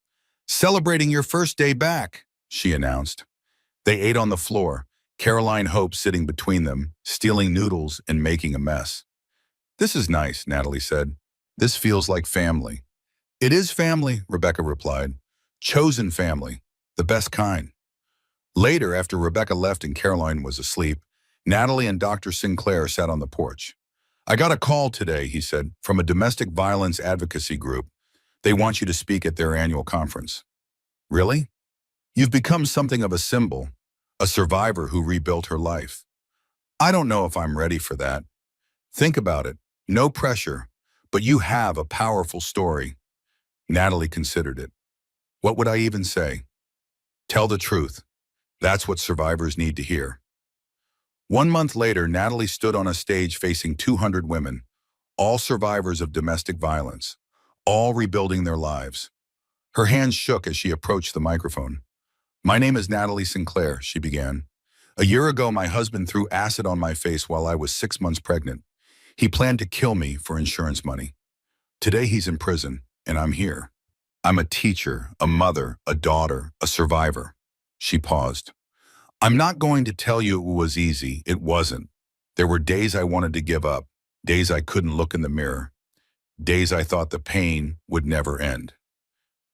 "Celebrating your first day back," she announced. They ate on the floor, Caroline Hope sitting between them, stealing noodles and making a mess. "This is nice," Natalie said. "This feels like family." "It is family," Rebecca replied. "Chosen family, the best kind." Later, after Rebecca left and Caroline was asleep, Natalie and Dr. Sinclair sat on the porch. I got a call today, he said, from a domestic violence advocacy group. They want you to speak at their annual conference. Really? You've become something of a symbol, a survivor who rebuilt her life. I don't know if I'm ready for that. Think about it. No pressure, but you have a powerful story. Natalie considered it. What would I even say? Tell the truth. That's what survivors need to hear. 1 month later, Natalie stood on a stage facing 200 women, all survivors of domestic violence, all rebuilding their lives. Her hands shook as she approached the microphone. My name is Natalie Sinclair, she began. A year ago, my husband threw acid on my face while I was 6 months pregnant. He planned to kill me for insurance money. Today he's in prison, and I'm here. I'm a teacher, a mother, a daughter, a survivor. She paused. I'm not going to tell you it was easy. It wasn't. There were days I wanted to give up, days I couldn't look in the mirror, days I thought the pain would never end.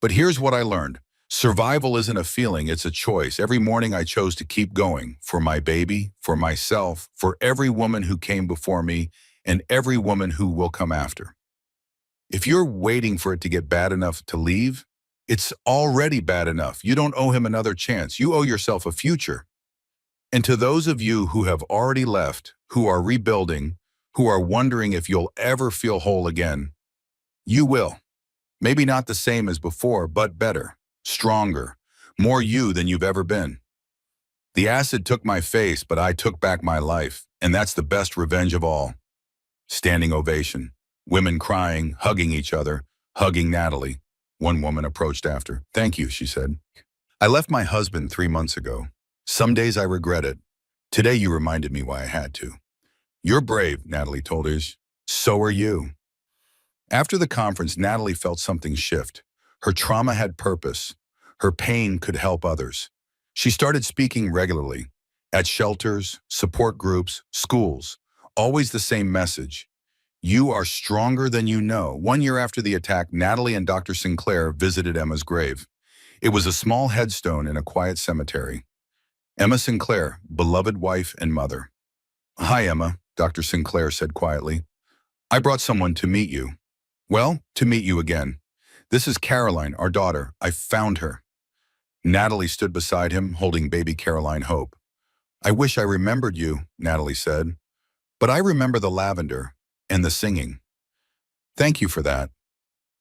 But here's what I learned. Survival isn't a feeling, it's a choice. Every morning I chose to keep going for my baby, for myself, for every woman who came before me, and every woman who will come after. If you're waiting for it to get bad enough to leave, it's already bad enough. You don't owe him another chance. You owe yourself a future. And to those of you who have already left, who are rebuilding, who are wondering if you'll ever feel whole again, you will. Maybe not the same as before, but better, stronger, more you than you've ever been. The acid took my face, but I took back my life, and that's the best revenge of all. Standing ovation, women crying, hugging each other, hugging Natalie. One woman approached after. Thank you, she said. I left my husband 3 months ago. Some days I regret it. Today you reminded me why I had to. You're brave, Natalie told her. So are you. After the conference, Natalie felt something shift. Her trauma had purpose. Her pain could help others. She started speaking regularly, at shelters, support groups, schools. Always the same message. You are stronger than you know. 1 year after the attack, Natalie and Dr. Sinclair visited Emma's grave. It was a small headstone in a quiet cemetery. Emma Sinclair, beloved wife and mother. Hi, Emma, Dr. Sinclair said quietly. I brought someone to meet you. Well, to meet you again. This is Caroline, our daughter. I found her. Natalie stood beside him, holding baby Caroline Hope. I wish I remembered you, Natalie said. But I remember the lavender and the singing. Thank you for that.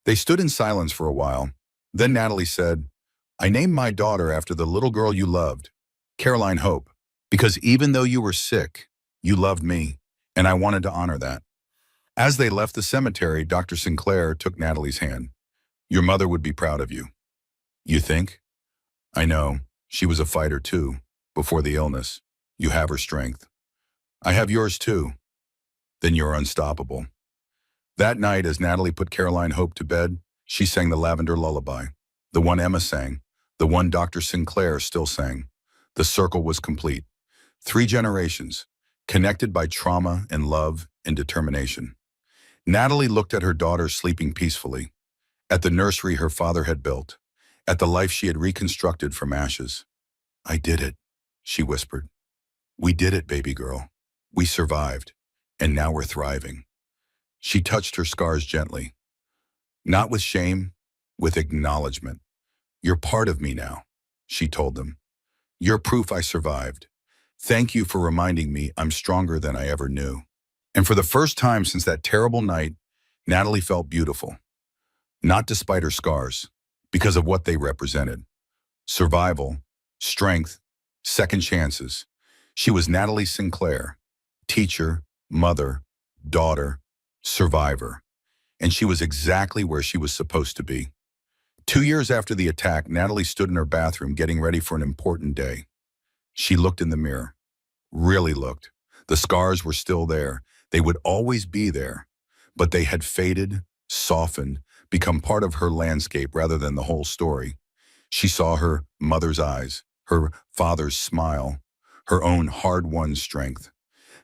They stood in silence for a while. Then Natalie said, I named my daughter after the little girl you loved, Caroline Hope, because even though you were sick, you loved me, and I wanted to honor that. As they left the cemetery, Dr. Sinclair took Natalie's hand. Your mother would be proud of you. You think? I know. She was a fighter too, before the illness. You have her strength. I have yours too. Then you're unstoppable. That night, as Natalie put Caroline Hope to bed, she sang the Lavender Lullaby, the one Emma sang, the one Dr. Sinclair still sang. The circle was complete. 3 generations, connected by trauma and love and determination. Natalie looked at her daughter sleeping peacefully, at the nursery her father had built, at the life she had reconstructed from ashes. I did it, she whispered. We did it, baby girl. We survived, and now we're thriving. She touched her scars gently, not with shame, with acknowledgement. You're part of me now, she told them. You're proof I survived. Thank you for reminding me I'm stronger than I ever knew. And for the first time since that terrible night, Natalie felt beautiful. Not despite her scars, because of what they represented. Survival, strength, second chances. She was Natalie Sinclair, teacher, mother, daughter, survivor. And she was exactly where she was supposed to be. 2 years after the attack, Natalie stood in her bathroom getting ready for an important day. She looked in the mirror, really looked. The scars were still there. They would always be there, but they had faded, softened, become part of her landscape rather than the whole story. She saw her mother's eyes, her father's smile, her own hard-won strength.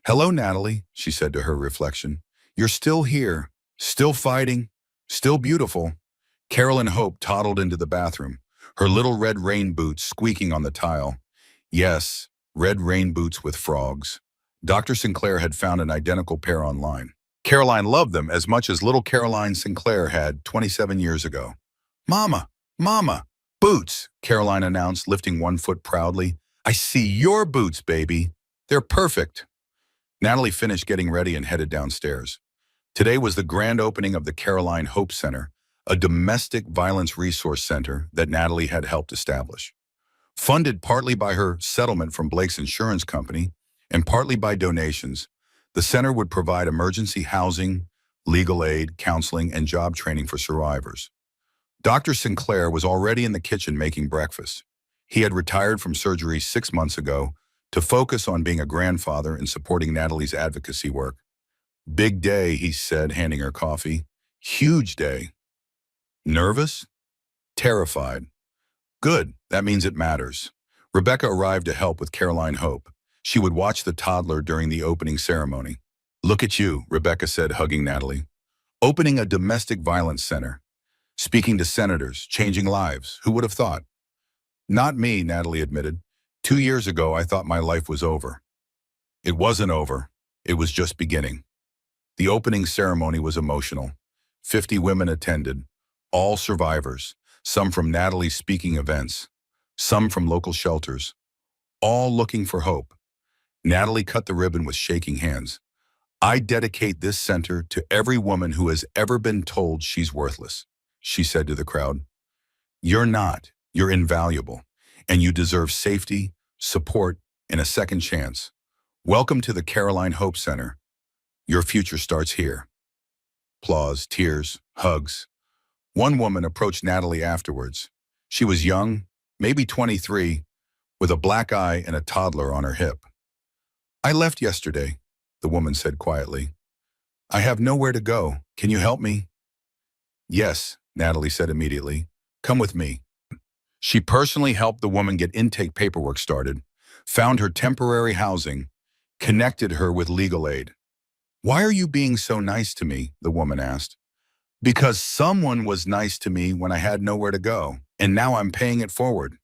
Hello, Natalie, she said to her reflection. You're still here, still fighting, still beautiful. Caroline Hope toddled into the bathroom, her little red rain boots squeaking on the tile. Yes, red rain boots with frogs. Dr. Sinclair had found an identical pair online. Caroline loved them as much as little Caroline Sinclair had 27 years ago. Mama, Mama, boots, Caroline announced, lifting one foot proudly. I see your boots, baby. They're perfect. Natalie finished getting ready and headed downstairs. Today was the grand opening of the Caroline Hope Center, a domestic violence resource center that Natalie had helped establish. Funded partly by her settlement from Blake's insurance company and partly by donations, the center would provide emergency housing, legal aid, counseling, and job training for survivors. Dr. Sinclair was already in the kitchen making breakfast. He had retired from surgery 6 months ago to focus on being a grandfather and supporting Natalie's advocacy work. Big day, he said, handing her coffee. Huge day. Nervous? Terrified. Good, that means it matters. Rebecca arrived to help with Caroline Hope. She would watch the toddler during the opening ceremony. Look at you, Rebecca said, hugging Natalie. Opening a domestic violence center. Speaking to senators, changing lives. Who would have thought? Not me, Natalie admitted. 2 years ago, I thought my life was over. It wasn't over. It was just beginning. The opening ceremony was emotional. 50 women attended, all survivors, some from Natalie's speaking events, some from local shelters, all looking for hope. Natalie cut the ribbon with shaking hands. I dedicate this center to every woman who has ever been told she's worthless, she said to the crowd. You're not. You're invaluable, and you deserve safety, support, and a second chance. Welcome to the Caroline Hope Center. Your future starts here. Applause, tears, hugs. One woman approached Natalie afterwards. She was young, maybe 23, with a black eye and a toddler on her hip. I left yesterday, the woman said quietly. I have nowhere to go. Can you help me? Yes, Natalie said immediately. Come with me. She personally helped the woman get intake paperwork started, found her temporary housing, connected her with legal aid. Why are you being so nice to me? The woman asked. Because someone was nice to me when I had nowhere to go, and now I'm paying it forward.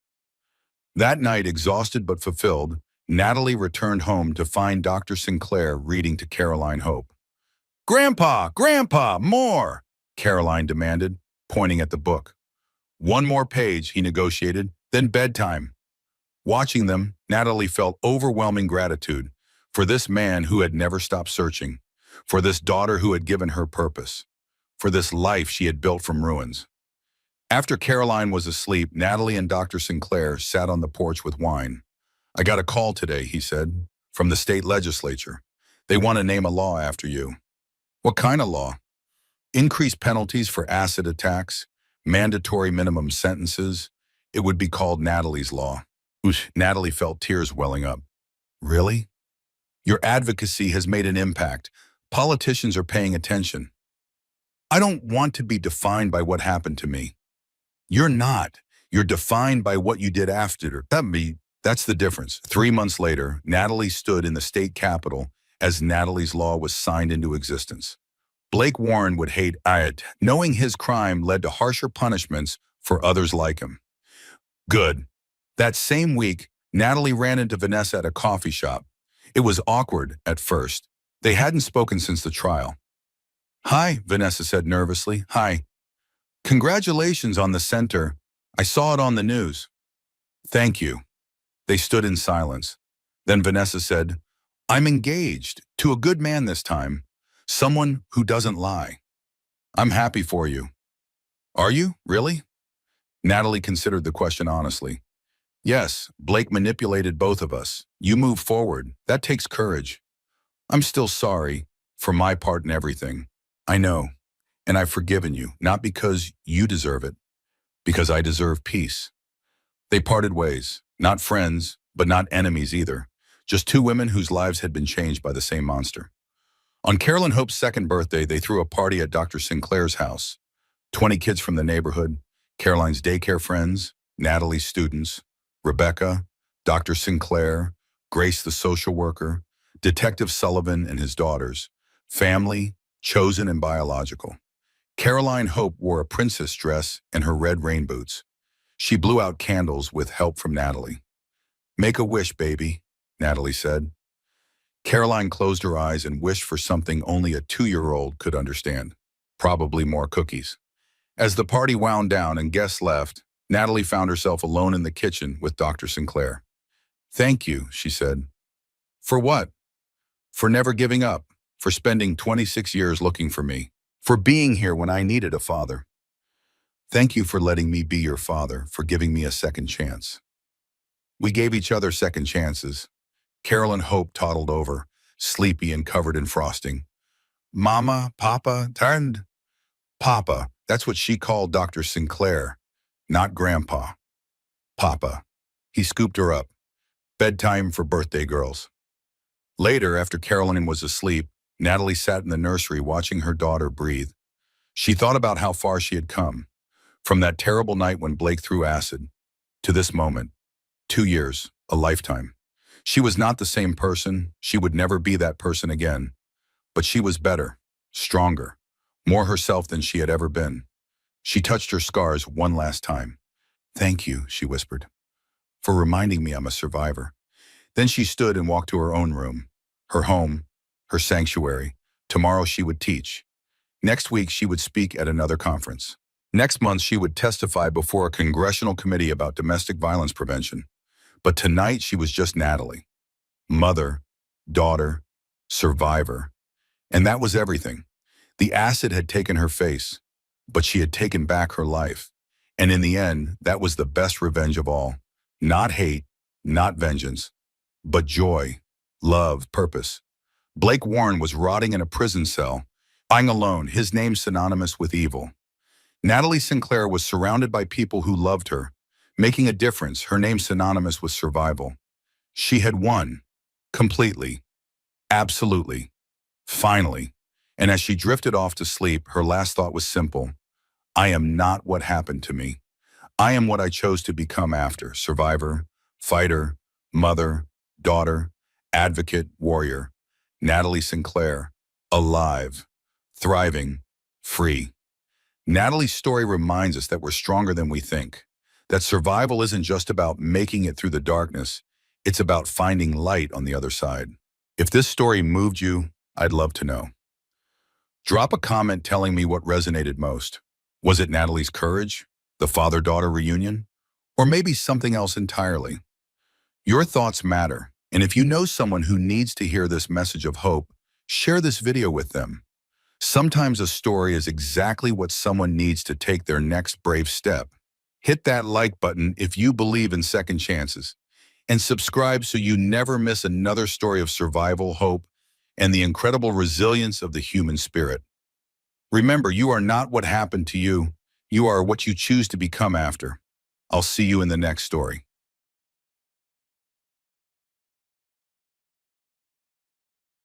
That night, exhausted but fulfilled, Natalie returned home to find Dr. Sinclair reading to Caroline Hope. Grandpa, Grandpa, more, Caroline demanded, pointing at the book. One more page, he negotiated, then bedtime. Watching them, Natalie felt overwhelming gratitude for this man who had never stopped searching, for this daughter who had given her purpose, for this life she had built from ruins. After Caroline was asleep, Natalie and Dr. Sinclair sat on the porch with wine. I got a call today, he said, from the state legislature. They want to name a law after you. What kind of law? Increased penalties for acid attacks, mandatory minimum sentences. It would be called Natalie's Law. Oosh, Natalie felt tears welling up. Really? Your advocacy has made an impact. Politicians are paying attention. I don't want to be defined by what happened to me. You're not. You're defined by what you did after. That's the difference. 3 months later, Natalie stood in the state capitol as Natalie's Law was signed into existence. Blake Warren would hate it, knowing his crime led to harsher punishments for others like him. Good. That same week, Natalie ran into Vanessa at a coffee shop. It was awkward at first. They hadn't spoken since the trial. Hi, Vanessa said nervously. Hi. Congratulations on the center. I saw it on the news. Thank you. They stood in silence. Then Vanessa said, I'm engaged to a good man this time, someone who doesn't lie. I'm happy for you. Are you, really? Natalie considered the question honestly. Yes, Blake manipulated both of us. You move forward. That takes courage. I'm still sorry for my part in everything. I know, and I've forgiven you, not because you deserve it, because I deserve peace. They parted ways, not friends, but not enemies either, just two women whose lives had been changed by the same monster. On Caroline Hope's second birthday, they threw a party at Dr. Sinclair's house. 20 kids from the neighborhood, Caroline's daycare friends, Natalie's students, Rebecca, Dr. Sinclair, Grace the social worker, Detective Sullivan and his daughters, family, chosen and biological. Caroline Hope wore a princess dress and her red rain boots. She blew out candles with help from Natalie. Make a wish, baby, Natalie said. Caroline closed her eyes and wished for something only a 2-year-old could understand. Probably more cookies. As the party wound down and guests left, Natalie found herself alone in the kitchen with Dr. Sinclair. Thank you, she said. For what? For never giving up, for spending 26 years looking for me, for being here when I needed a father. Thank you for letting me be your father, for giving me a second chance. We gave each other second chances. Carol and Hope toddled over, sleepy and covered in frosting. Mama, Papa, turned. Papa, that's what she called Dr. Sinclair, not Grandpa. Papa. He scooped her up. Bedtime for birthday girls. Later, after Caroline was asleep, Natalie sat in the nursery watching her daughter breathe. She thought about how far she had come, from that terrible night when Blake threw acid, to this moment. 2 years, a lifetime. She was not the same person. She would never be that person again. But she was better, stronger, more herself than she had ever been. She touched her scars one last time. Thank you, she whispered, for reminding me I'm a survivor. Then she stood and walked to her own room, her home, her sanctuary. Tomorrow she would teach. Next week she would speak at another conference. Next month she would testify before a congressional committee about domestic violence prevention. But tonight she was just Natalie. Mother, daughter, survivor. And that was everything. The acid had taken her face, but she had taken back her life. And in the end, that was the best revenge of all. Not hate, not vengeance, but joy, love, purpose. Blake Warren was rotting in a prison cell, dying alone, his name synonymous with evil. Natalie Sinclair was surrounded by people who loved her, making a difference, her name synonymous with survival. She had won. Completely. Absolutely. Finally. And as she drifted off to sleep, her last thought was simple. I am not what happened to me. I am what I chose to become after. Survivor, fighter, mother, daughter, advocate, warrior. Natalie Sinclair. Alive. Thriving. Free. Natalie's story reminds us that we're stronger than we think. That survival isn't just about making it through the darkness. It's about finding light on the other side. If this story moved you, I'd love to know. Drop a comment telling me what resonated most. Was it Natalie's courage, the father-daughter reunion, or maybe something else entirely? Your thoughts matter, and if you know someone who needs to hear this message of hope, share this video with them. Sometimes a story is exactly what someone needs to take their next brave step. Hit that like button if you believe in second chances, and subscribe so you never miss another story of survival, hope, and the incredible resilience of the human spirit. Remember, you are not what happened to you. You are what you choose to become after. I'll see you in the next story.